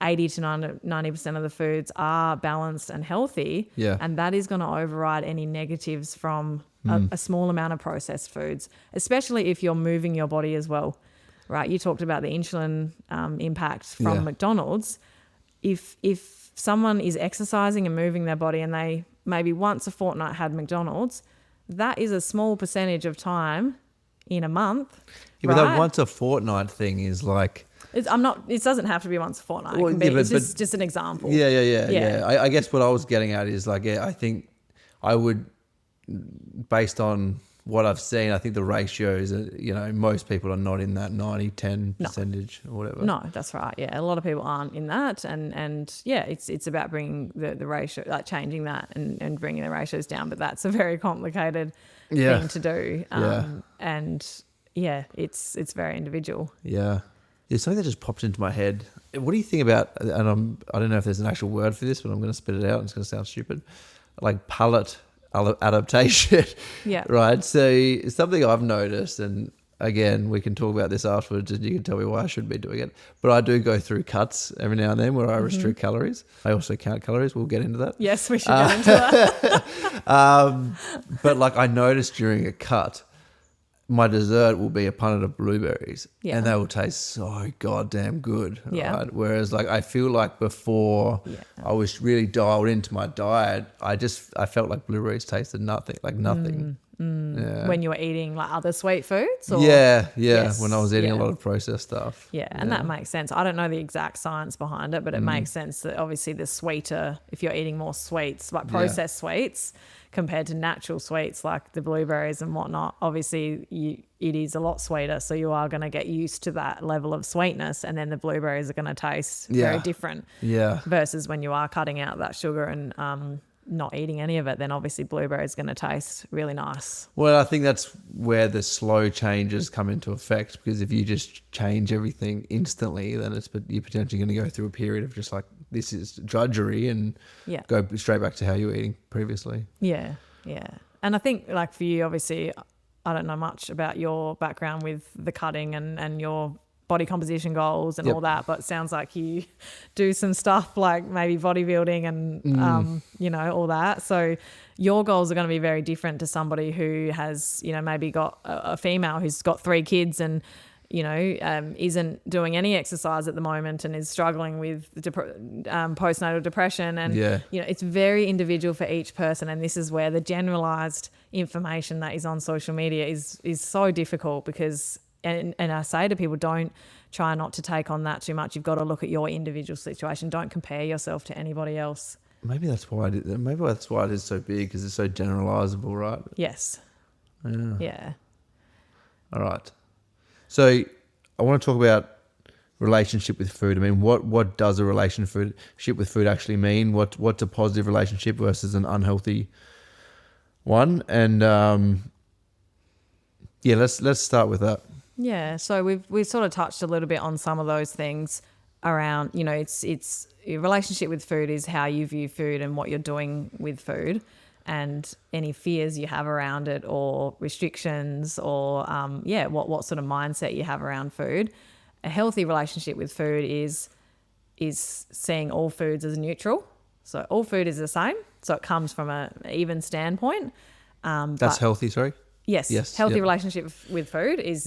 80 to 90% of the foods are balanced and healthy. Yeah. And that is going to override any negatives from a small amount of processed foods, especially if you're moving your body as well, right? You talked about the insulin impact from McDonald's. If someone is exercising and moving their body and they maybe once a fortnight had McDonald's, that is a small percentage of time in a month. Yeah, but that once a fortnight thing is like... It doesn't have to be once a fortnight. Well, it's just an example. Yeah. I guess what I was getting at is like, I think I would, based on what I've seen, I think the ratios, most people are not in that 90-10 percentage or whatever. No, that's right. Yeah, a lot of people aren't in that, and it's about bringing the ratio, like changing that and bringing the ratios down. But that's a very complicated thing to do. And it's very individual. Yeah. There's something that just popped into my head. What do you think about, and I don't know if there's an actual word for this, but I'm going to spit it out. It's going to sound stupid. Like palate adaptation. Yeah. Right. So something I've noticed, and again, we can talk about this afterwards and you can tell me why I shouldn't be doing it. But I do go through cuts every now and then where I restrict calories. I also count calories. We'll get into that. Yes, we should get into that. But like I noticed during a cut, my dessert will be a punnet of blueberries, and they will taste so goddamn good. Yeah. Right? Whereas like I feel like before I was really dialed into my diet, I felt like blueberries tasted nothing. Yeah. When you were eating like other sweet foods? Or? Yes, when I was eating a lot of processed stuff. Yeah, and that makes sense. I don't know the exact science behind it, but it makes sense that obviously the sweeter, if you're eating more sweets, like processed sweets, compared to natural sweets like the blueberries and whatnot, obviously it is a lot sweeter, so you are going to get used to that level of sweetness, and then the blueberries are going to taste very different. Yeah. Versus when you are cutting out that sugar and not eating any of it, then obviously blueberry is going to taste really nice. Well, I think that's where the slow changes come into effect, because if you just change everything instantly, then you're potentially going to go through a period of just like, this is drudgery, and go straight back to how you were eating previously. Yeah. And I think like for you, obviously, I don't know much about your background with the cutting and your body composition goals and all that, but it sounds like you do some stuff like maybe bodybuilding and all that. So your goals are going to be very different to somebody who has maybe got a female who's got 3 kids and isn't doing any exercise at the moment and is struggling with postnatal depression, and it's very individual for each person. And this is where the generalized information that is on social media is so difficult, because and I say to people, don't try not to take on that too much. You've got to look at your individual situation. Don't compare yourself to anybody else. Maybe that's why it is so big, because it's so generalizable, right? Yes. Yeah. All right. So I want to talk about relationship with food. I mean, what does a relationship with food actually mean? What's a positive relationship versus an unhealthy one? And let's start with that. Yeah, so we've sort of touched a little bit on some of those things around, it's your relationship with food is how you view food and what you're doing with food, and any fears you have around it, or restrictions, or what sort of mindset you have around food. A healthy relationship with food is seeing all foods as neutral. So all food is the same. So it comes from an even standpoint. That's healthy, sorry? Yes. Healthy relationship with food is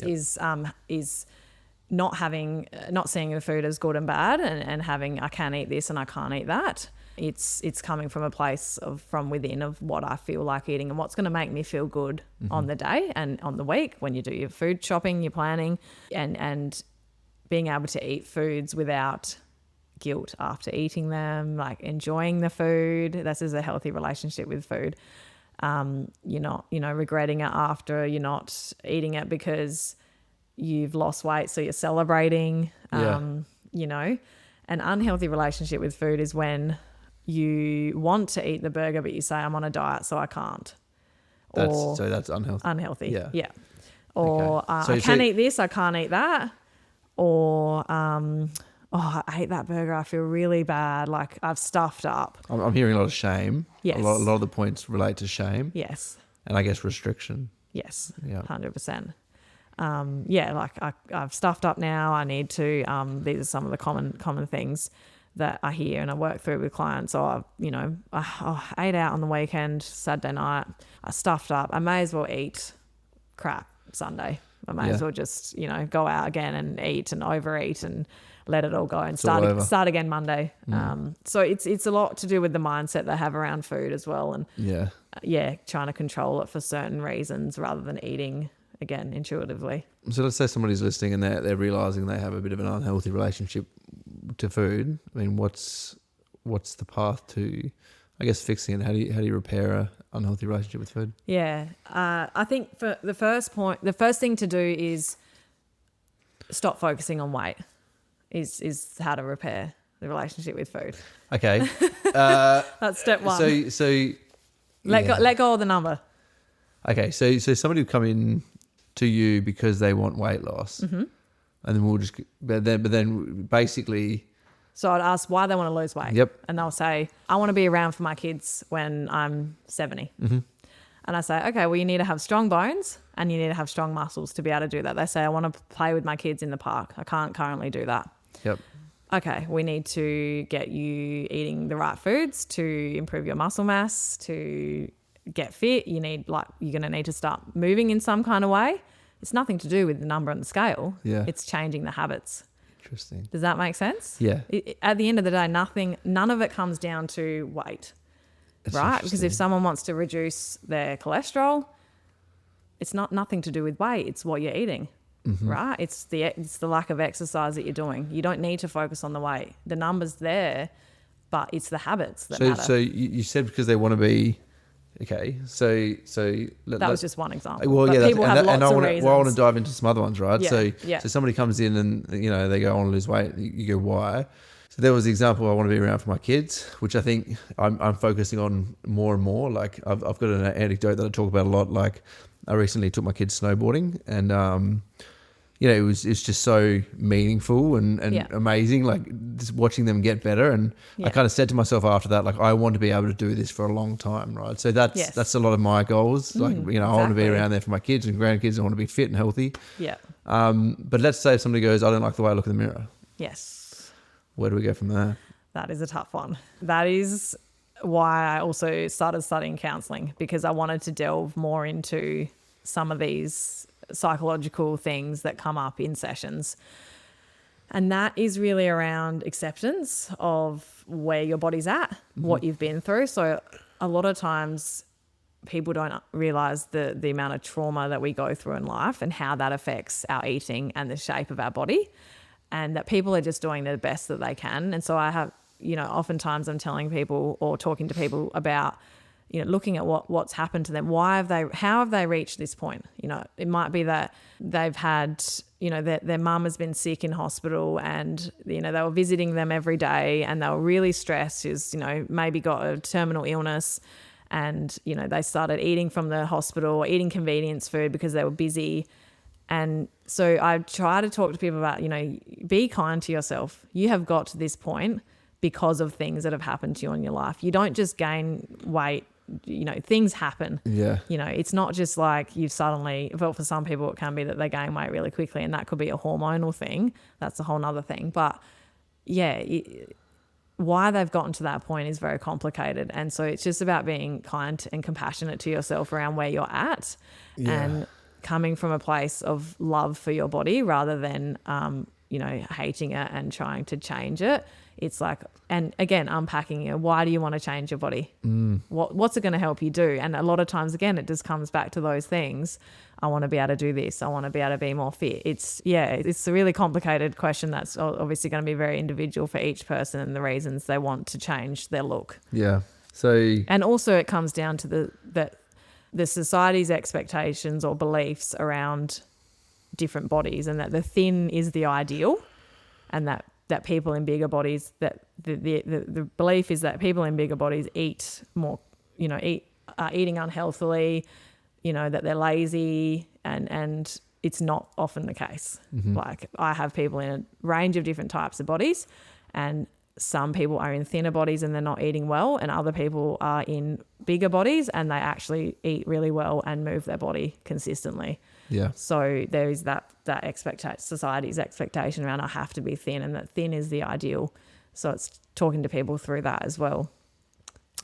not seeing the food as good and bad, and having, I can eat this and I can't eat that. It's coming from a place from within of what I feel like eating and what's going to make me feel good on the day and on the week when you do your food shopping, your planning, and being able to eat foods without guilt after eating them, like enjoying the food. This is a healthy relationship with food. You're not, regretting it after. You're not eating it because you've lost weight, so you're celebrating. You know, an unhealthy relationship with food is when you want to eat the burger, but you say, I'm on a diet, so I can't. So that's unhealthy. Unhealthy. Yeah. Yeah. Or So I can eat this, I can't eat that. Or, I ate that burger, I feel really bad, like I've stuffed up. I'm hearing a lot of shame. Yes. A lot of the points relate to shame. Yes. And I guess restriction. Yes. Yeah. 100%. Like I've stuffed up now. I need to, these are some of the common things that I hear and I work through with clients. So I ate out on the weekend, Saturday night, I stuffed up. I may as well eat crap Sunday. I may as well just, go out again and eat and overeat and let it all go and start again Monday. So it's a lot to do with the mindset they have around food as well. And trying to control it for certain reasons rather than eating again intuitively. So let's say somebody's listening and they're realizing they have a bit of an unhealthy relationship to food. I mean, what's the path to, I guess, fixing it? How do you repair a unhealthy relationship with food? Yeah, I think for the first thing to do is stop focusing on weight. Is how to repair the relationship with food. Okay, that's step one. So let go of the number. Okay, so somebody would come in to you because they want weight loss, and then but then basically. So I'd ask why they want to lose weight. Yep. And they'll say, I want to be around for my kids when I'm 70. And I say, okay, well, you need to have strong bones and you need to have strong muscles to be able to do that. They say, I want to play with my kids in the park. I can't currently do that. Yep. Okay, we need to get you eating the right foods to improve your muscle mass, to get fit. You're going to need to start moving in some kind of way. It's nothing to do with the number on the scale. Yeah. It's changing the habits. Interesting. Does that make sense? Yeah. At the end of the day, none of it comes down to weight, right? Because if someone wants to reduce their cholesterol, it's nothing to do with weight. It's what you're eating, right? It's the lack of exercise that you're doing. You don't need to focus on the weight. The number's there, but it's the habits that matter. So you said because they want to be. Okay, so that was just one example. Well, but people have lots of reasons. I want to dive into some other ones, right? Yeah, so somebody comes in and they go, I want to lose weight. You go, why? So there was the example, I want to be around for my kids, which I think I'm focusing on more and more. Like I've got an anecdote that I talk about a lot. Like I recently took my kids snowboarding, and it was just so meaningful and amazing, like just watching them get better. And I kind of said to myself after that, like, I want to be able to do this for a long time, right? So that's a lot of my goals. Like, I want to be around there for my kids and grandkids. I want to be fit and healthy. Yeah. But let's say if somebody goes, I don't like the way I look in the mirror. Yes. Where do we go from there? That is a tough one. That is why I also started studying counselling, because I wanted to delve more into some of these psychological things that come up in sessions. And that is really around acceptance of where your body's at, what you've been through. So a lot of times people don't realise the amount of trauma that we go through in life and how that affects our eating and the shape of our body, and that people are just doing the best that they can. And so I have, oftentimes I'm telling people or talking to people about looking at what's happened to them. How have they reached this point? It might be that they've had, their mum has been sick in hospital and, they were visiting them every day and they were really stressed. She's, maybe got a terminal illness and, they started eating from the hospital or eating convenience food because they were busy. And so I try to talk to people about, be kind to yourself. You have got to this point because of things that have happened to you in your life. You don't just gain weight. Things happen. Yeah. It's not just like you've suddenly, well, for some people it can be that they gain weight really quickly, and that could be a hormonal thing. That's a whole nother thing. But yeah, why they've gotten to that point is very complicated. And so it's just about being kind and compassionate to yourself around where you're at and coming from a place of love for your body rather than, hating it and trying to change it. It's like, and again, unpacking it. Why do you want to change your body? What's it going to help you do? And a lot of times, again, it just comes back to those things. I want to be able to do this. I want to be able to be more fit. It's a really complicated question that's obviously going to be very individual for each person and the reasons they want to change their look. Yeah. And also it comes down to the society's expectations or beliefs around different bodies, and that the thin is the ideal, and that people in bigger bodies, that the belief is that people in bigger bodies eat more, are eating unhealthily, that they're lazy, and it's not often the case. Mm-hmm. Like, I have people in a range of different types of bodies, and some people are in thinner bodies and they're not eating well, and other people are in bigger bodies and they actually eat really well and move their body consistently. Yeah. So there is that society's expectation around, I have to be thin, and that thin is the ideal. So it's talking to people through that as well.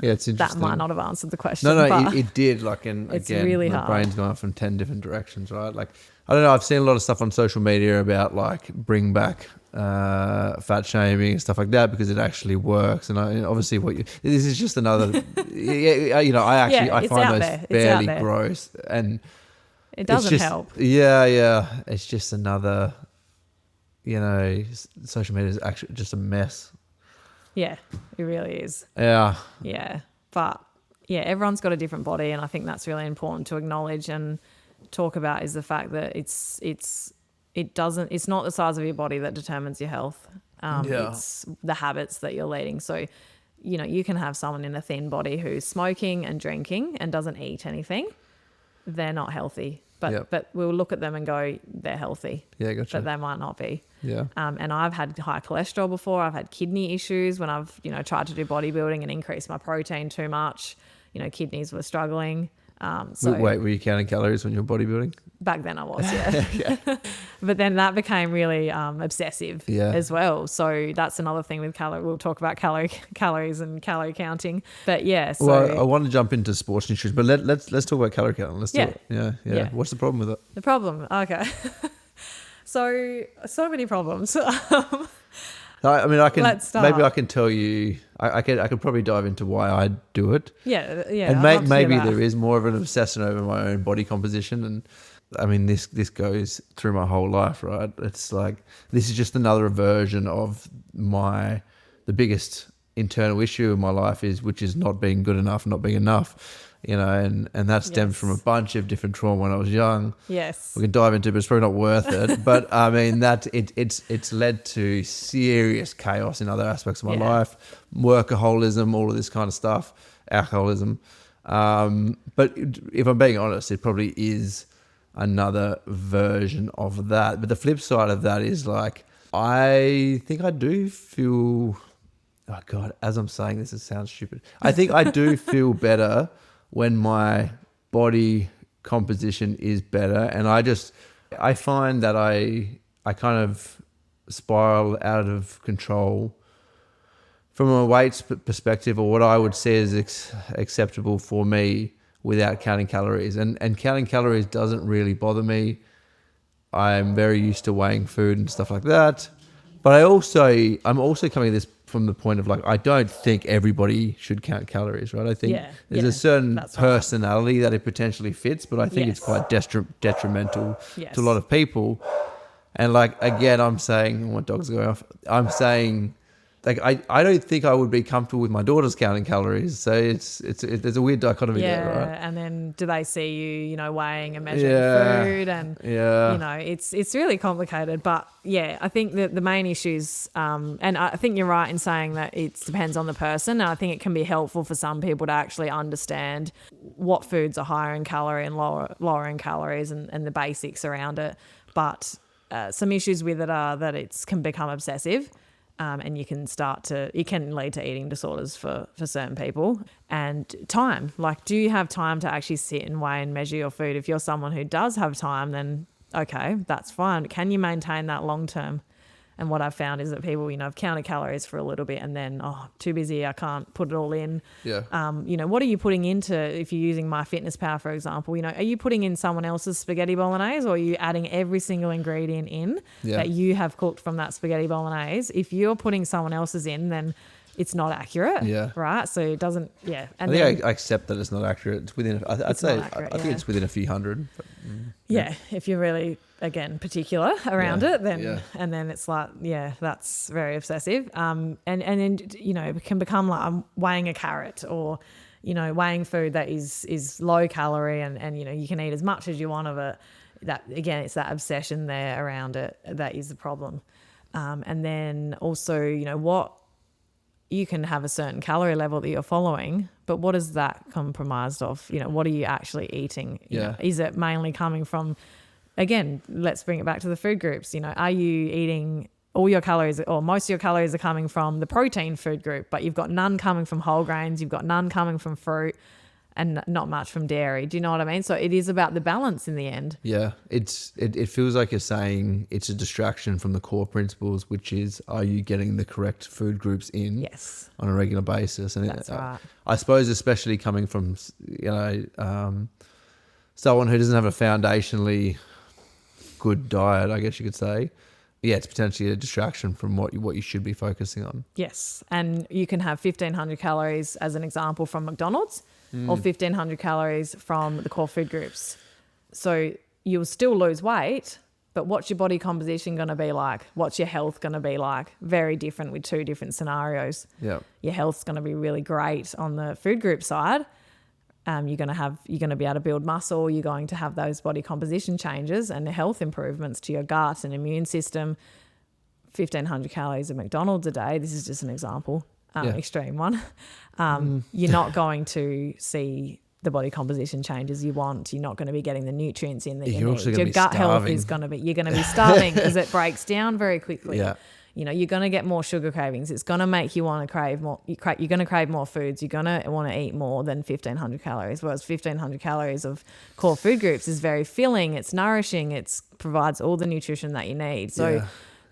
Yeah, it's interesting. That might not have answered the question. No, but it did. Like, and it's again, really my hard. brain's going off in 10 different directions, right? Like, I don't know. I've seen a lot of stuff on social media about like bring back fat shaming and stuff like that, because it actually works. And obviously, this is just another. I find those fairly gross, and it doesn't help. Yeah. It's just another. Social media is actually just a mess. Yeah, it really is. Yeah. Yeah, but yeah, everyone's got a different body, and I think that's really important to acknowledge and talk about, is the fact that it's not the size of your body that determines your health. It's the habits that you're leading. So, you can have someone in a thin body who's smoking and drinking and doesn't eat anything. They're not healthy. But we'll look at them and go, they're healthy. Yeah, gotcha. But they might not be. Yeah. And I've had high cholesterol before. I've had kidney issues when I've, tried to do bodybuilding and increase my protein too much. Kidneys were struggling. Wait, were you counting calories when you were bodybuilding? Back then I was, yeah. But then that became really obsessive as well. So that's another thing with we'll talk about calories and calorie counting. But yeah. So, well, I want to jump into sports nutrition, but let's talk about calorie counting. Let's do it. Yeah. What's the problem with it? The problem? Okay. so many problems. I mean, Let's start. Maybe I can tell you. I could probably dive into why I do it. Yeah. And maybe there is more of an obsession over my own body composition, and I mean, this goes through my whole life, right? It's like, this is just another version of the biggest internal issue in my life which is not being good enough, not being enough. And that stems from a bunch of different trauma when I was young. Yes. We can dive into it, but it's probably not worth it. But I mean, it's led to serious chaos in other aspects of my life, workaholism, all of this kind of stuff, alcoholism. But if I'm being honest, it probably is another version of that. But the flip side of that is, like, I think I do feel, oh God, as I'm saying this, it sounds stupid. I think I do feel better when my body composition is better. And I find that I kind of spiral out of control from a weight perspective, or what I would say is acceptable for me, without counting calories. And counting calories doesn't really bother me. I'm very used to weighing food and stuff like that. But I'm also coming at this from the point of, like, I don't think everybody should count calories, right? I think there's a certain personality that it potentially fits, but I think it's quite detrimental to a lot of people. And, like, again, I'm saying, my dog's going off. I'm saying, like, I don't think I would be comfortable with my daughters counting calories. So there's a weird dichotomy there, right? And then do they see you, weighing and measuring food, and it's really complicated. But yeah, I think that the main issues, and I think you're right in saying that it depends on the person. And I think it can be helpful for some people to actually understand what foods are higher in calorie and lower in calories, and the basics around it. But some issues with it are that it can become obsessive. And it can lead to eating disorders for certain people. And time, like, do you have time to actually sit and weigh and measure your food? If you're someone who does have time, then okay, that's fine. Can you maintain that long term? And what I've found is that people, have counted calories for a little bit and then, too busy, I can't put it all in. Yeah. What are you putting into, if you're using MyFitnessPal, for example, are you putting in someone else's spaghetti bolognese, or are you adding every single ingredient in that you have cooked from that spaghetti bolognese? If you're putting someone else's in, then it's not accurate. Yeah. Right. So it doesn't. Yeah. And I think I accept that it's not accurate. It's within. I think it's within a few hundred. But, if you're really, again, particular around it, then and then it's like, that's very obsessive. And then it can become like, I'm weighing a carrot, or weighing food that is low calorie, and you can eat as much as you want of it. that again, it's that obsession there around it that is the problem. And then also, what you can have a certain calorie level that you're following, but what is that comprised of? What are you actually eating? Is it mainly coming from, again, let's bring it back to the food groups. Are you eating all your calories, or most of your calories are coming from the protein food group, but you've got none coming from whole grains, you've got none coming from fruit, and not much from dairy. Do you know what I mean? So it is about the balance in the end. Yeah, it feels like you're saying it's a distraction from the core principles, which is, are you getting the correct food groups in? Yes. On a regular basis? And that's right. I suppose especially coming from someone who doesn't have a foundationally good diet, I guess you could say. Yeah, it's potentially a distraction from what you should be focusing on. Yes, and you can have 1,500 calories as an example from McDonald's, or 1,500 calories from the core food groups. So you'll still lose weight, but what's your body composition going to be like? What's your health going to be like? Very different with two different scenarios. Yeah, your health's going to be really great on the food group side. You're going to be able to build muscle. You're going to have those body composition changes and health improvements to your gut and immune system. 1,500 calories of McDonald's a day. This is just an example, extreme one. You're not going to see the body composition changes you want. You're not going to be getting the nutrients in that you need. Your gut health is going to be, you're going to be starving because it breaks down very quickly. Yeah. You're going to get more sugar cravings. It's going to make you want to crave more. You're going to crave more foods. You're going to want to eat more than 1,500 calories, whereas 1,500 calories of core food groups is very filling. It's nourishing. It provides all the nutrition that you need. So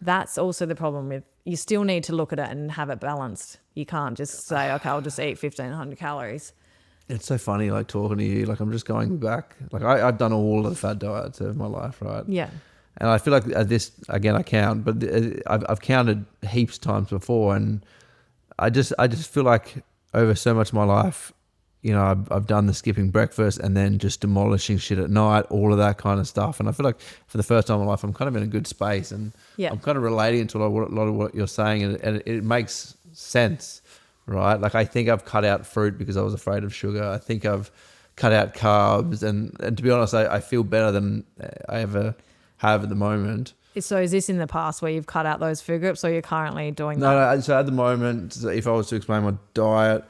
that's also the problem with, you still need to look at it and have it balanced. You can't just say, okay, I'll just eat 1,500 calories. It's so funny, like talking to you, like I'm just going back. Like I've done all of the fad diets of my life, right? Yeah. And I feel like this, again, I count, but I've counted heaps of times before. And I just feel like over so much of my life, I've done the skipping breakfast and then just demolishing shit at night, all of that kind of stuff. And I feel like for the first time in my life, I'm kind of in a good space, and I'm kind of relating to a lot of what you're saying, and it makes sense, right? Like I think I've cut out fruit because I was afraid of sugar. I think I've cut out carbs, and to be honest, I feel better than I ever have at the moment. So is this in the past where you've cut out those food groups, or you're currently doing that? No. So at the moment, if I was to explain my diet,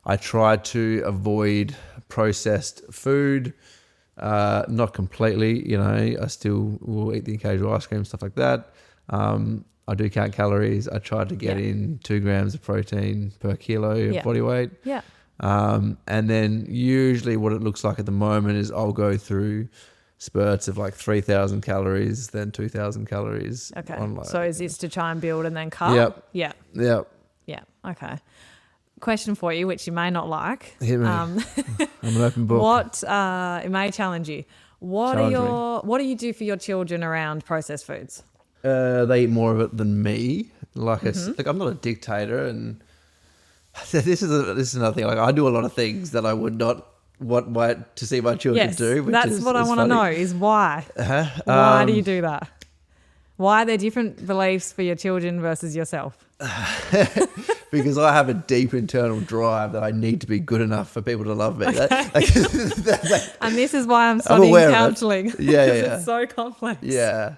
I try to avoid processed food, not completely. I still will eat the occasional ice cream, stuff like that. I do count calories. I try to get in 2 grams of protein per kilo of body weight. Yeah. And then usually what it looks like at the moment is I'll go through spurts of like 3,000 calories, then 2,000 calories. Okay. So is this to try and build and then cut? Yep. Yeah. Okay. Question for you, which you may not like. Hit me. I'm an open book. It may challenge you. What do you do for your children around processed foods? They eat more of it than me. Like I'm not a dictator, and this is another thing. Like I do a lot of things that I would not want to see my children do. That's what I want to know is why. Why do you do that? Why are there different beliefs for your children versus yourself? Because I have a deep internal drive that I need to be good enough for people to love me. Okay. And this is why I'm studying counselling. Yeah. It's so complex. Yeah.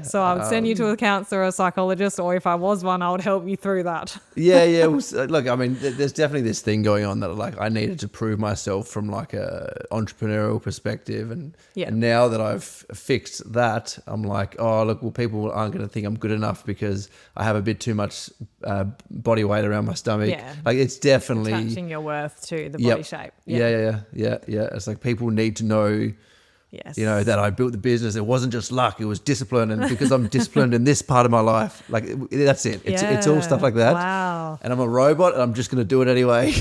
So I would send you to a counsellor or a psychologist, or if I was one, I would help you through that. Yeah. Look, I mean, there's definitely this thing going on that like I needed to prove myself from like a entrepreneurial perspective, and now that I've fixed that, I'm like, oh look, well people aren't going to think I'm good enough because I have a bit too much body weight around my stomach. Yeah. Like it's definitely attaching your worth to the body shape. Yeah. It's like people need to know, that I built the business. It wasn't just luck, it was discipline, and because I'm disciplined in this part of my life, like that's it. It's all stuff like that. Wow. And I'm a robot and I'm just going to do it anyway.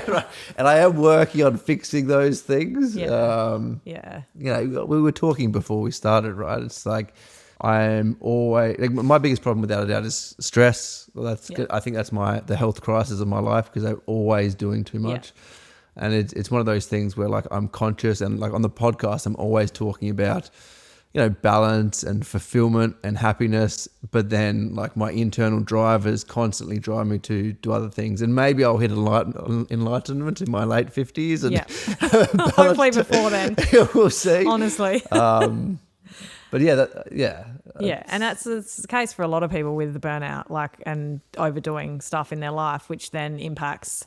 Right. And I am working on fixing those things. We were talking before we started, right? It's like I'm always like my biggest problem without a doubt is stress. Well, I think that's the health crisis of my life, because I'm always doing too much. And it's one of those things where like I'm conscious, and like on the podcast I'm always talking about balance and fulfillment and happiness, but then like my internal drivers constantly drive me to do other things, and maybe I'll hit enlightenment in my late 50s and hopefully before then. We'll see. Honestly. But yeah. And it's the case for a lot of people with the burnout, and overdoing stuff in their life, which then impacts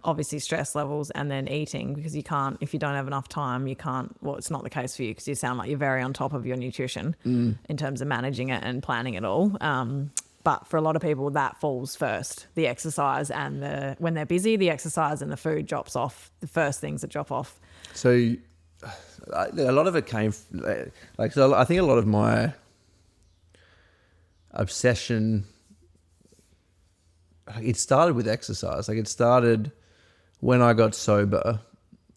obviously stress levels and then eating, because if you don't have enough time, you can't, well, it's not the case for you because you sound like you're very on top of your nutrition in terms of managing it and planning it all. But for a lot of people, that falls first. The exercise and when they're busy, the exercise and the food drops off, the first things that drop off. So a lot of it came, so I think a lot of my obsession, it started with exercise. It started when I got sober.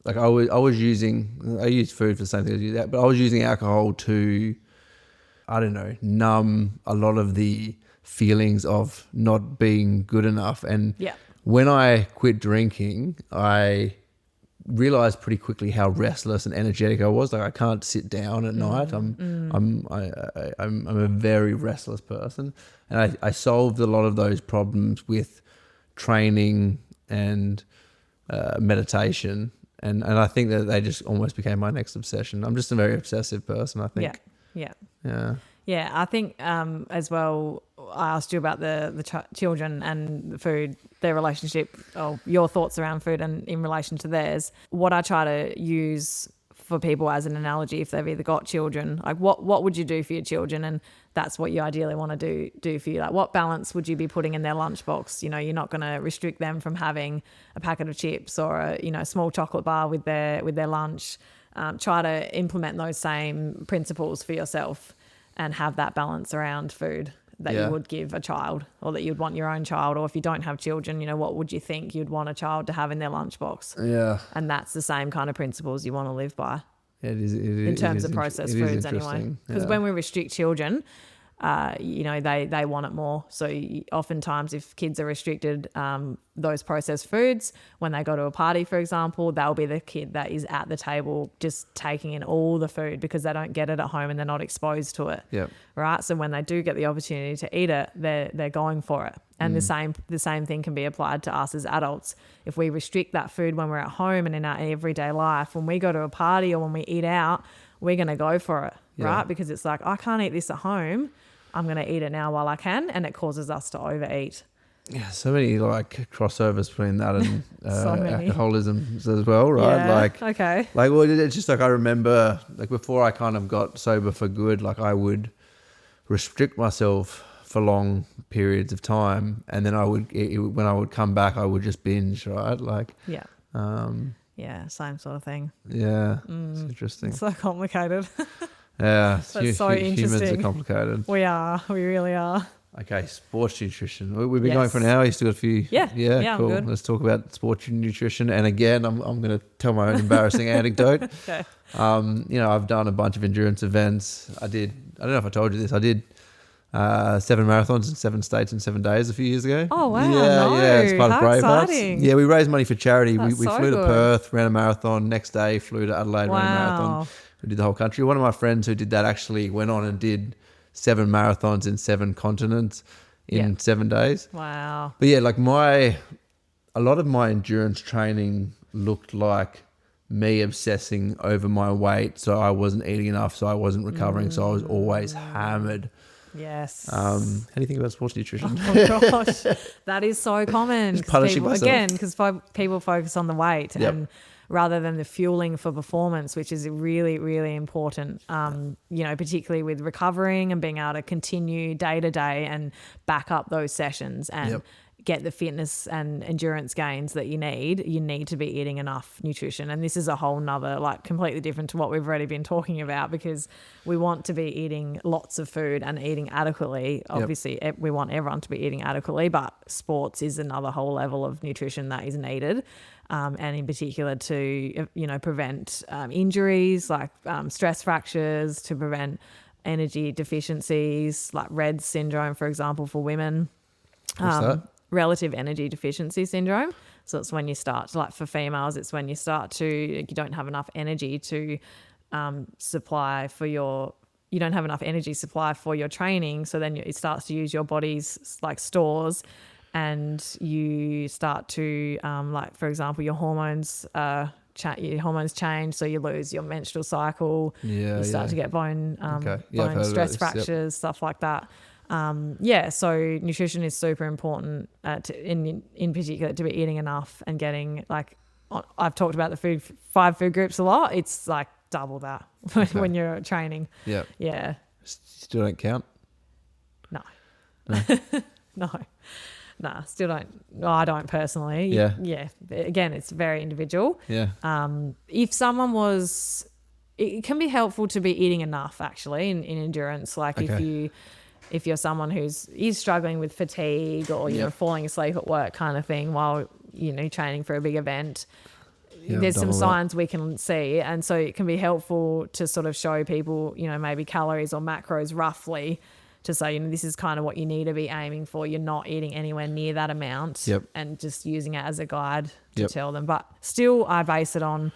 I used food for the same thing as you, but I was using alcohol to, I don't know, numb a lot of the feelings of not being good enough. And when I quit drinking, I realized pretty quickly how restless and energetic I was. I can't sit down at night. I'm a very restless person, and I solved a lot of those problems with training and meditation, and I think that they just almost became my next obsession. I'm just a very obsessive person, I think. Yeah, I think as well, I asked you about the children and the food, their relationship, or your thoughts around food and in relation to theirs. What I try to use for people as an analogy, if they've either got children, what would you do for your children? And that's what you ideally want to do for you. What balance would you be putting in their lunchbox? You're not going to restrict them from having a packet of chips or a small chocolate bar with their lunch. Try to implement those same principles for yourself and have that balance around food that you would give a child, or that you'd want your own child. Or if you don't have children, what would you think you'd want a child to have in their lunchbox? Yeah. And that's the same kind of principles you want to live by. Yeah, it is. In terms of processed foods anyway. Because when we restrict children, they want it more. So oftentimes if kids are restricted those processed foods, when they go to a party, for example, they'll be the kid that is at the table just taking in all the food because they don't get it at home and they're not exposed to it. Yep. Right. So when they do get the opportunity to eat it, they're going for it. And the same thing can be applied to us as adults. If we restrict that food when we're at home and in our everyday life, when we go to a party or when we eat out, we're going to go for it, right? Because it's I can't eat this at home. I'm going to eat it now while I can, and it causes us to overeat. Yeah, so many crossovers between that and So alcoholism as well, right? Yeah, okay. It's just I remember before I kind of got sober for good, I would restrict myself for long periods of time, and then when I would come back, I would just binge, right? Yeah, same sort of thing. Yeah, it's interesting. It's so complicated. Yeah, that's so interesting. Humans are complicated. We really are. Okay, sports nutrition. We've been going for an hour. You still got a few? Yeah, cool. I'm good. Let's talk about sports nutrition. And again, I'm going to tell my own embarrassing anecdote. Okay. I've done a bunch of endurance events. I don't know if I told you this. I did 7 marathons in 7 states in 7 days a few years ago. Oh wow! Yeah, it's part of Bravehearts. Yeah, we raised money for charity. We so flew to good. Perth, ran a marathon. Next day, flew to Adelaide, ran a marathon. We did the whole country. One of my friends who did that actually went on and did 7 marathons in 7 continents in 7 days. Wow. But yeah, a lot of my endurance training looked like me obsessing over my weight. So I wasn't eating enough. So I wasn't recovering. So I was always hammered. Yes. How do you think about sports nutrition? Oh gosh, that is so common. Just punishing myself. Because people focus on the weight and rather than the fueling for performance, which is really, really important, particularly with recovering and being able to continue day to day and back up those sessions and get the fitness and endurance gains that you need to be eating enough nutrition. And this is a whole nother, completely different to what we've already been talking about, because we want to be eating lots of food and eating adequately. Obviously, we want everyone to be eating adequately, but sports is another whole level of nutrition that is needed. And in particular to, prevent injuries like stress fractures, to prevent energy deficiencies like RED syndrome, for example, for women. What's that? Relative energy deficiency syndrome. So it's when you start, for females, it's when you start to, you don't have enough energy to supply for your, you don't have enough energy supply for your training. So then it starts to use your body's stores, and you start to, for example, your hormones your hormones change, so you lose your menstrual cycle. You start to get bone stress fractures, stuff like that. So nutrition is super important in particular, to be eating enough and getting, like, I've talked about the 5 food groups a lot. It's like double that when you're training. Yeah. Yeah. Still don't count? No. No, still don't. No, I don't personally. Yeah. Yeah. Again, it's very individual. Yeah. If someone it can be helpful to be eating enough, actually, in endurance. Like if you're someone is struggling with fatigue, or you're falling asleep at work kind of thing while, training for a big event, there's some signs we can see. And so it can be helpful to sort of show people, maybe calories or macros roughly, to say, this is kind of what you need to be aiming for. You're not eating anywhere near that amount. Yep. And just using it as a guide to tell them. But still, I base it on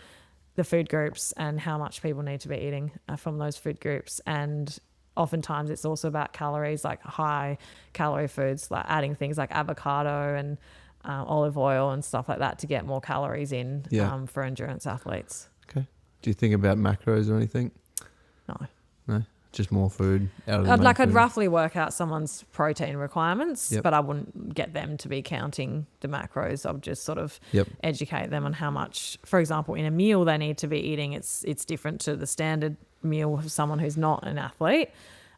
the food groups and how much people need to be eating from those food groups. And oftentimes it's also about calories, like high calorie foods, like adding things like avocado and olive oil and stuff like that to get more calories in for endurance athletes. Okay. Do you think about macros or anything? No? Just more food out of the main I'd food? roughly work out someone's protein requirements, but I wouldn't get them to be counting the macros. I would just sort of educate them on how much, for example, in a meal they need to be eating. It's different to the standard meal of someone who's not an athlete.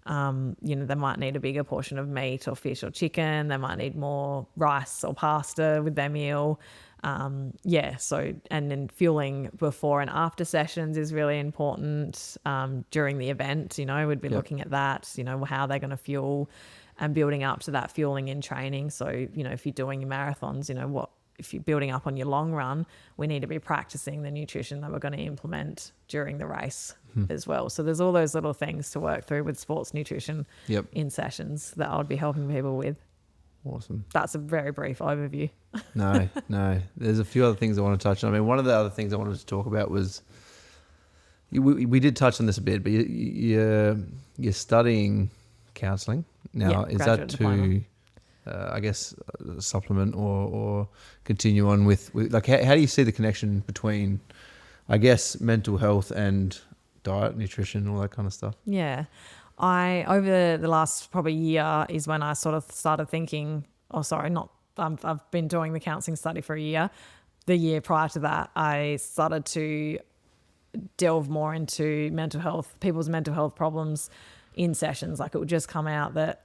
They might need a bigger portion of meat or fish or chicken. They might need more rice or pasta with their meal. So, and then fueling before and after sessions is really important. During the event, we'd be looking at that, how they're going to fuel, and building up to that fueling in training. So, if you're doing your marathons, if you're building up on your long run, we need to be practicing the nutrition that we're going to implement during the race as well. So there's all those little things to work through with sports nutrition in sessions that I would be helping people with. Awesome. That's a very brief overview. No. There's a few other things I want to touch on. I mean, one of the other things I wanted to talk about was, we did touch on this a bit, but you're studying counselling now. Is that to, I guess, supplement or continue on with like, how do you see the connection between, I guess, mental health and diet, nutrition, all that kind of stuff? Yeah. Over the last probably year is when I sort of started thinking, I've been doing the counselling study for a year. The year prior to that, I started to delve more into mental health, people's mental health problems in sessions. Like, it would just come out that,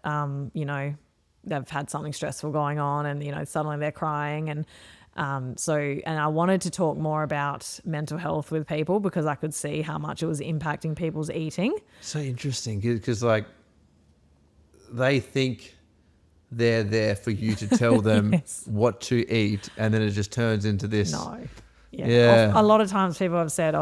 they've had something stressful going on, and, suddenly they're crying. And I wanted to talk more about mental health with people, because I could see how much it was impacting people's eating. So interesting, because like, they think they're there for you to tell them what to eat, and then it just turns into this. No. Yeah. A lot of times people have said,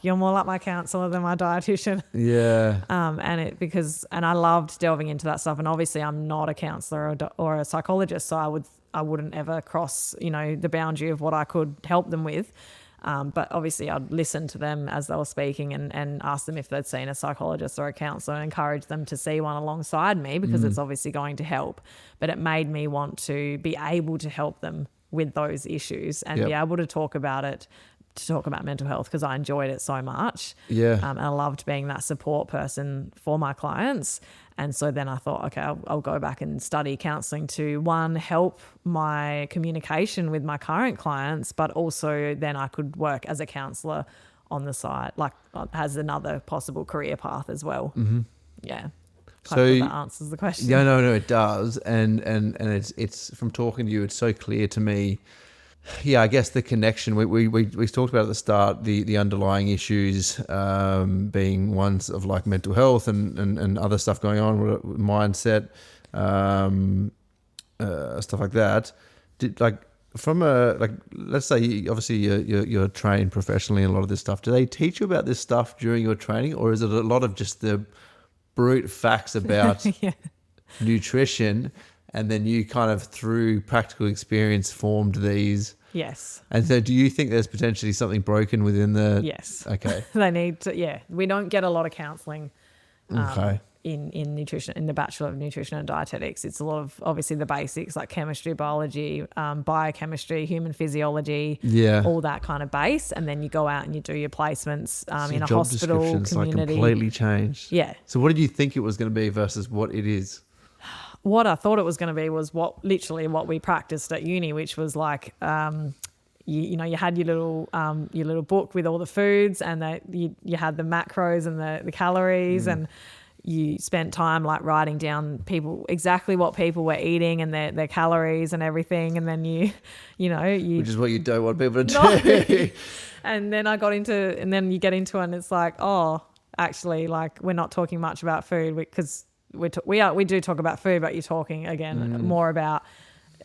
you're more like my counsellor than my dietitian. Yeah. And I loved delving into that stuff. And obviously I'm not a counsellor or a psychologist, so I wouldn't ever cross, the boundary of what I could help them with. But obviously I'd listen to them as they were speaking and ask them if they'd seen a psychologist or a counsellor, and encourage them to see one alongside me, because it's obviously going to help. But it made me want to be able to help them with those issues and be able to talk about mental health, because I enjoyed it so much. Yeah. And I loved being that support person for my clients. And so then I thought, okay, I'll go back and study counselling to, one, help my communication with my current clients, but also then I could work as a counsellor on the side, like as another possible career path as well. Mm-hmm. Yeah. So that answers the question. Yeah, no, it does. And it's from talking to you, it's so clear to me. Yeah, I guess the connection we talked about at the start, the underlying issues being ones of like mental health and other stuff going on, mindset, stuff like that. Let's say obviously you're trained professionally in a lot of this stuff. Do they teach you about this stuff during your training, or is it a lot of just the brute facts about nutrition, and then you kind of through practical experience formed these? Yes. And so do you think there's potentially something broken within the... Yes. Okay. They need to, we don't get a lot of counselling in nutrition, in the Bachelor of Nutrition and Dietetics. It's a lot of obviously the basics like chemistry, biology, biochemistry, human physiology, all that kind of base. And then you go out and you do your placements in a hospital, community. Like completely changed. Yeah. So what did you think it was going to be versus what it is? What I thought it was going to be was what we practiced at uni, which was like, you had your little book with all the foods, and you had the macros and the calories, and you spent time like writing down exactly what people were eating and their calories and everything, and then you which is what you don't want people to do. And then then you get into it and it's like, oh, actually, like we're not talking much about food because we do talk about food, but you're talking again more about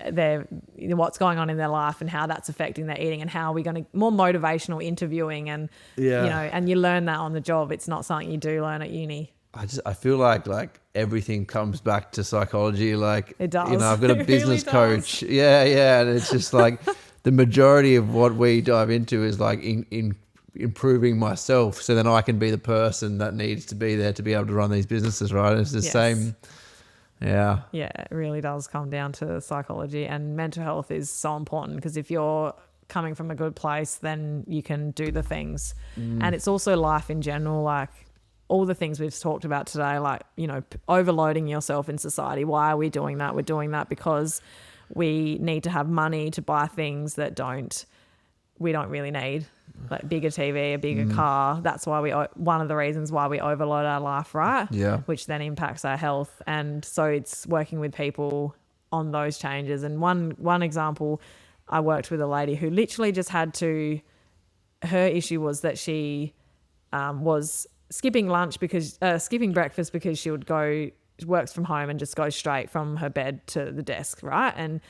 what's going on in their life and how that's affecting their eating, and how we're going to more motivational interviewing, and and you learn that on the job. It's not something you do learn at uni. I feel like everything comes back to psychology. Like it does. I've got a business coach. Yeah, and it's just like the majority of what we dive into is like in improving myself, so then I can be the person that needs to be there to be able to run these businesses. Right? It's the same. Yeah. Yeah, it really does come down to psychology, and mental health is so important because if you're coming from a good place, then you can do the things. And it's also life in general, like all the things we've talked about today, like, overloading yourself in society. Why are we doing that? We're doing that because we need to have money to buy things that we don't really need, like bigger TV, a bigger car. That's why one of the reasons why we overload our life, right? Yeah. Which then impacts our health. And so it's working with people on those changes. And one example, I worked with a lady who literally just her issue was that she was skipping breakfast because she works from home and just goes straight from her bed to the desk, right? And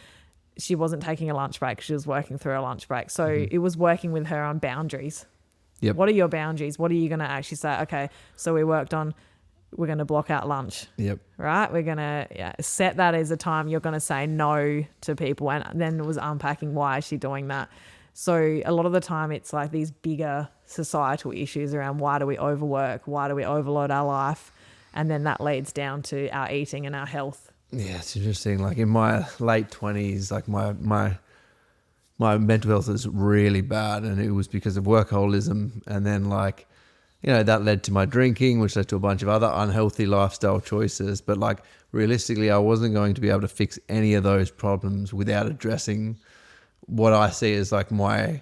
she wasn't taking a lunch break. She was working through a lunch break. So it was working with her on boundaries. Yep. What are your boundaries? What are you going to actually say? Okay, so we're going to block out lunch. Yep. Right? We're going to set that as a time you're going to say no to people. And then it was unpacking why is she doing that. So a lot of the time it's like these bigger societal issues around why do we overwork? Why do we overload our life? And then that leads down to our eating and our health. Yeah, it's interesting. Like in my late 20s, like my mental health was really bad, and it was because of workaholism. And then that led to my drinking, which led to a bunch of other unhealthy lifestyle choices. But like realistically, I wasn't going to be able to fix any of those problems without addressing what I see as like my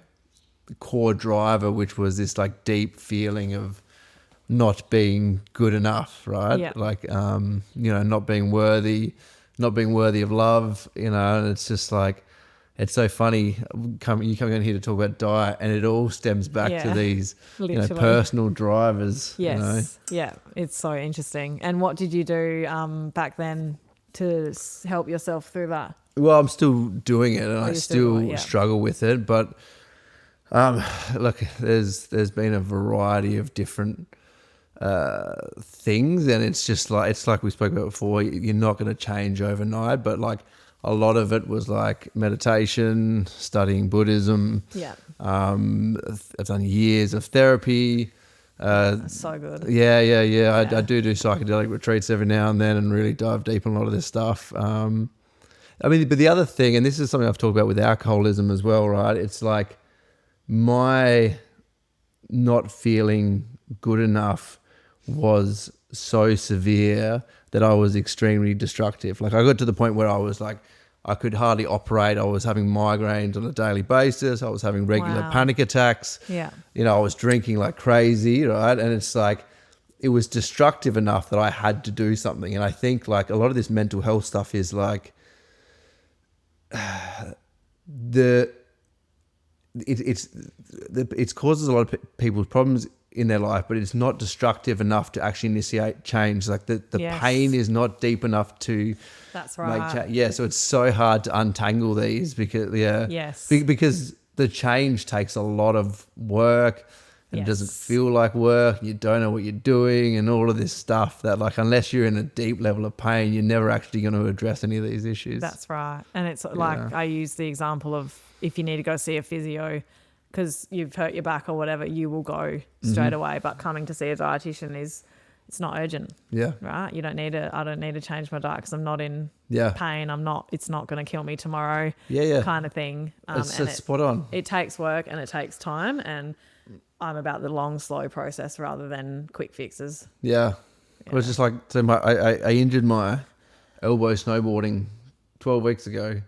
core driver, which was this like deep feeling of not being good enough, right? Yeah. Like, not being worthy of love, and it's just like, it's so funny. You coming in here to talk about diet, and it all stems back to these, personal drivers. Yes. Yeah. It's so interesting. And what did you do back then to help yourself through that? Well, I'm still doing it, and I still struggle with it. But look, there's been a variety of different things, and it's like we spoke about before. You're not going to change overnight, but like a lot of it was like meditation, studying Buddhism. Yeah. I've done years of therapy. That's so good. Yeah. I do psychedelic retreats every now and then and really dive deep in a lot of this stuff. But the other thing, and this is something I've talked about with alcoholism as well, right? It's like my not feeling good enough was so severe that I was extremely destructive. Like I got to the point where I was like, I could hardly operate. I was having migraines on a daily basis. I was having regular panic attacks. Yeah. I was drinking like crazy, right? And it's like, it was destructive enough that I had to do something. And I think like a lot of this mental health stuff is like, it causes a lot of people's problems in their life, but it's not destructive enough to actually initiate change. Like the pain is not deep enough to that's right. make change. Yeah, so it's so hard to untangle these because because the change takes a lot of work and it doesn't feel like work. You don't know what you're doing and all of this stuff that like unless you're in a deep level of pain, you're never actually going to address any of these issues. That's right. And it's like I use the example of if you need to go see a physio because you've hurt your back or whatever, you will go straight away. But coming to see a dietitian is it's not urgent. Yeah. Right. I don't need to change my diet because I'm not in Yeah. pain. It's not going to kill me tomorrow. Yeah. Kind of thing. It's spot on. It takes work and it takes time, and I'm about the long, slow process rather than quick fixes. Yeah. It was just like, so I injured my elbow snowboarding 12 weeks ago,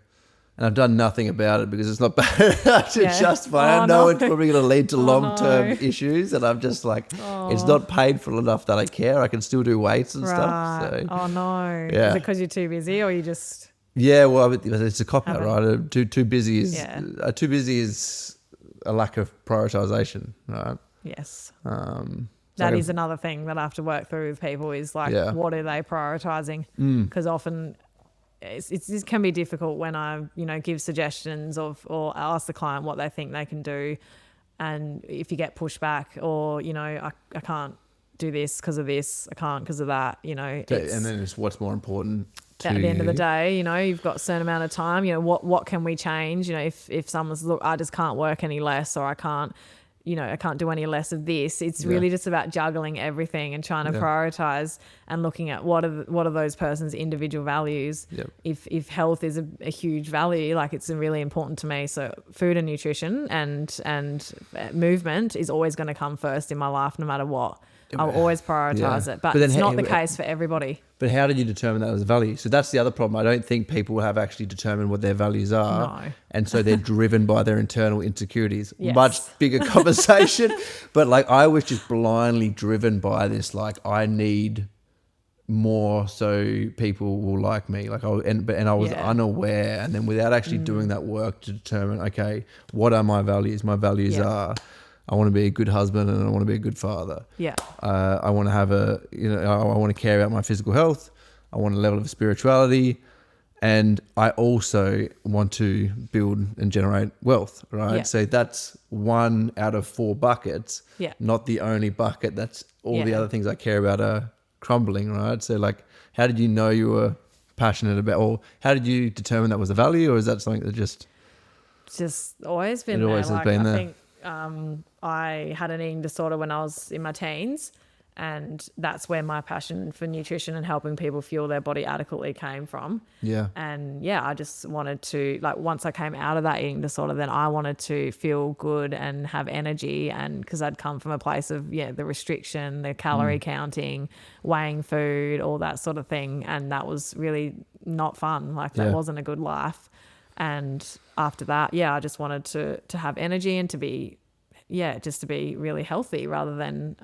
and I've done nothing about it because it's not bad to justify. I know it's probably going to lead to long-term issues, and I'm just like, it's not painful enough that I care. I can still do weights and stuff. So. Oh no. Yeah. Is it because you're too busy, or you just? Yeah, well, it's a cop-out, right? Too busy is a lack of prioritization, right? Yes. That is another thing that I have to work through with people is like, what are they prioritizing? Because often it can be difficult when I, give suggestions or ask the client what they think they can do. And if you get pushback or, I can't do this because of this, I can't because of that, and then it's what's more important at the end of the day, you've got a certain amount of time, what can we change? If someone's, look, I just can't work any less, or I can't do any less of this. It's really just about juggling everything and trying to prioritize and looking at what are those person's individual values. Yep. If health is a huge value, like it's really important to me. So food and nutrition and movement is always going to come first in my life, no matter what. I'll always prioritize it, but it's not the case for everybody. But how did you determine that was a value? So that's the other problem. I don't think people have actually determined what their values are. No. And so they're driven by their internal insecurities. Yes. Much bigger conversation. But like I was just blindly driven by this, like I need more so people will like me. Like I was unaware, and then without actually doing that work to determine, okay, what are my values? My values are I want to be a good husband and I want to be a good father. Yeah. I want to have I want to care about my physical health. I want a level of spirituality, and I also want to build and generate wealth, right? Yeah. So that's 1 out of 4 buckets, not the only bucket. That's all the other things I care about are crumbling, right? So like, how did you know you were passionate about, or how did you determine that was a value, or is that something that just always been there? Always has been there. I think I had an eating disorder when I was in my teens, and that's where my passion for nutrition and helping people fuel their body adequately came from. Yeah. And I just wanted to, like, once I came out of that eating disorder, then I wanted to feel good and have energy, and because I'd come from a place of the restriction, the calorie counting, weighing food, all that sort of thing, and that was really not fun. Like that wasn't a good life. And after that, I just wanted to have energy and to be, just to be really healthy rather than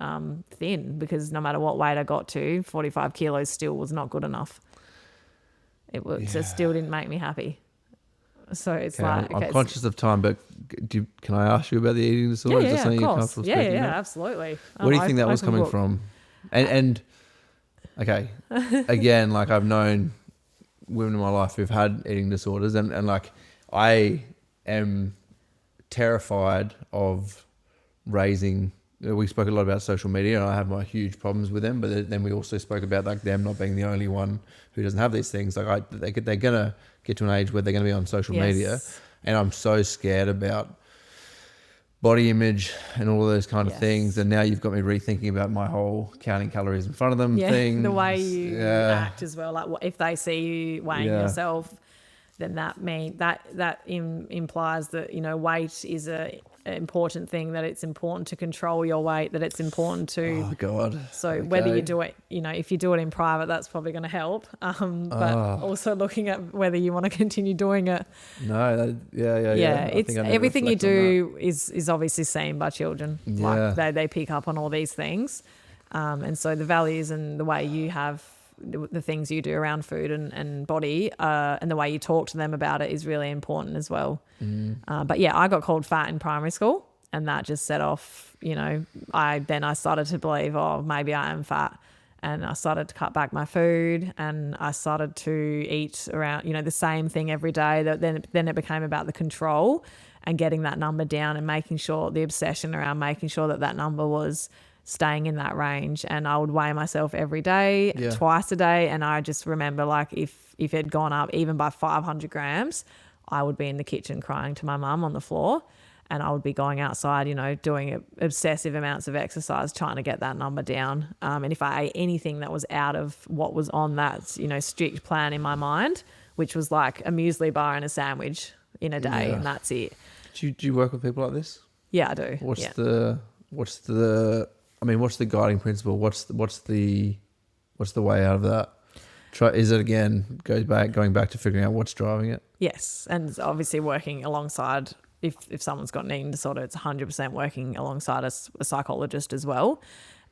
thin, because no matter what weight I got to, 45 kilos still was not good enough. It still didn't make me happy. So it's I'm conscious of time, but can I ask you about the eating disorder? Yeah, Is that something of you're course. comfortable speaking about? Absolutely. Where do you think that was coming from? And okay, again, like I've known women in my life who've had eating disorders, and like I am terrified of raising. We spoke a lot about social media, and I have my huge problems with them, but then we also spoke about like them not being the only one who doesn't have these things. Like they're gonna get to an age where they're gonna be on social media, and I'm so scared about body image and all of those kind of things. And now you've got me rethinking about my whole counting calories in front of them thing. The way you act as well. Like if they see you weighing yourself, then that implies that, weight is an important thing, that it's important to control your weight, that it's important to... Oh, God. So whether you do it, if you do it in private, that's probably going to help. But also looking at whether you want to continue doing it. No, It's everything you do is obviously seen by children. Yeah. Like they pick up on all these things. And so the values and the way you have the things you do around food and body and the way you talk to them about it is really important as well. But I got called fat in primary school, and that just set off, I started to believe, maybe I am fat, and I started to cut back my food, and I started to eat around, the same thing every day. Then it became about the control and getting that number down and making sure, the obsession around making sure that number was staying in that range. And I would weigh myself every day, twice a day. And I just remember, like, if it had gone up even by 500 grams, I would be in the kitchen crying to my mum on the floor. and I would be going outside, doing obsessive amounts of exercise, trying to get that number down. And if I ate anything that was out of what was on that, strict plan in my mind, which was like a muesli bar and a sandwich in a day, and that's it. Do you work with people like this? Yeah, I do. What's the guiding principle? What's the way out of that? Is it again going back to figuring out what's driving it? Yes, and obviously working alongside, if someone's got an eating disorder, it's 100% working alongside a psychologist as well.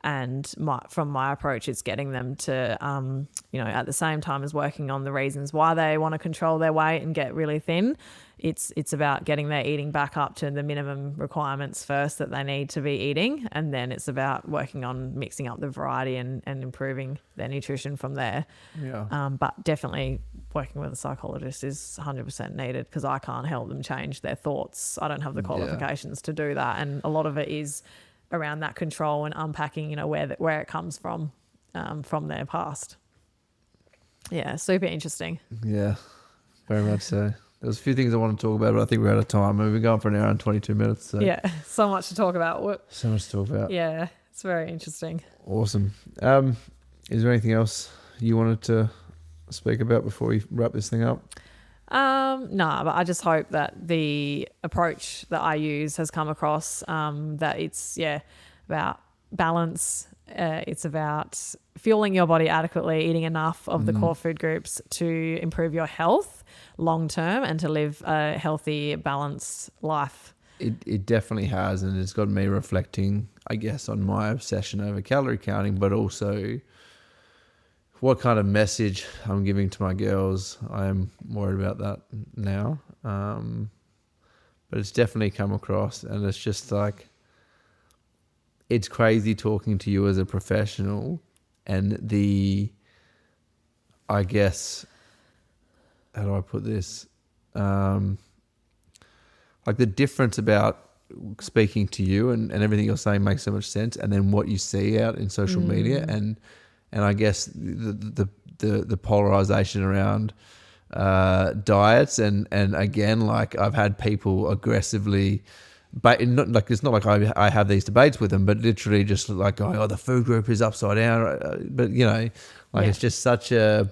And from my approach, it's getting them to, at the same time as working on the reasons why they want to control their weight and get really thin, it's about getting their eating back up to the minimum requirements first that they need to be eating. And then it's about working on mixing up the variety and improving their nutrition from there. Yeah. But definitely working with a psychologist is 100% needed, because I can't help them change their thoughts. I don't have the qualifications to do that. And a lot of it is around that control and unpacking, where it comes from their past. Yeah, super interesting. Yeah, very much so. There's a few things I want to talk about, but I think we're out of time. We've been going for an hour and 22 minutes. So. Yeah, so much to talk about. So much to talk about. Yeah, it's very interesting. Awesome. Is there anything else you wanted to speak about before we wrap this thing up? No, but I just hope that the approach that I use has come across, that it's, about balance. It's about fueling your body adequately, eating enough of the core food groups to improve your health long term and to live a healthy, balanced life. It definitely has, and it's got me reflecting, I guess, on my obsession over calorie counting, but also what kind of message I'm giving to my girls. I am worried about that now. But it's definitely come across, and it's just like, it's crazy talking to you as a professional, and I guess, how do I put this? Like the difference about speaking to you and everything you're saying makes so much sense, and then what you see out in social media, and I guess the polarization around diets, and again, like I've had people aggressively, but it's not like I have these debates with them, but literally just like going, oh, the food group is upside down, but it's just such a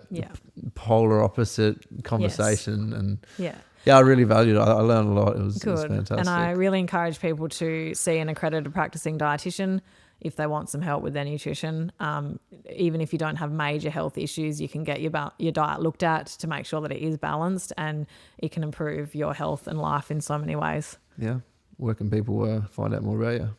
polar opposite conversation, and I really valued it. I learned a lot. It was fantastic. And I really encourage people to see an accredited practising dietitian if they want some help with their nutrition. Even if you don't have major health issues, you can get your diet looked at to make sure that it is balanced, and it can improve your health and life in so many ways. Yeah. Where can people find out more about you?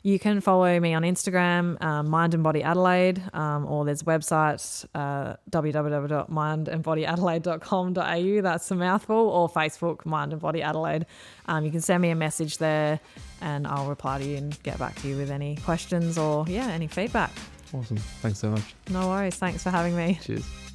You can follow me on Instagram, Mind and Body Adelaide, or there's a website, www.mindandbodyadelaide.com.au. That's a mouthful. Or Facebook, Mind and Body Adelaide. You can send me a message there, and I'll reply to you and get back to you with any questions or any feedback. Awesome. Thanks so much. No worries. Thanks for having me. Cheers.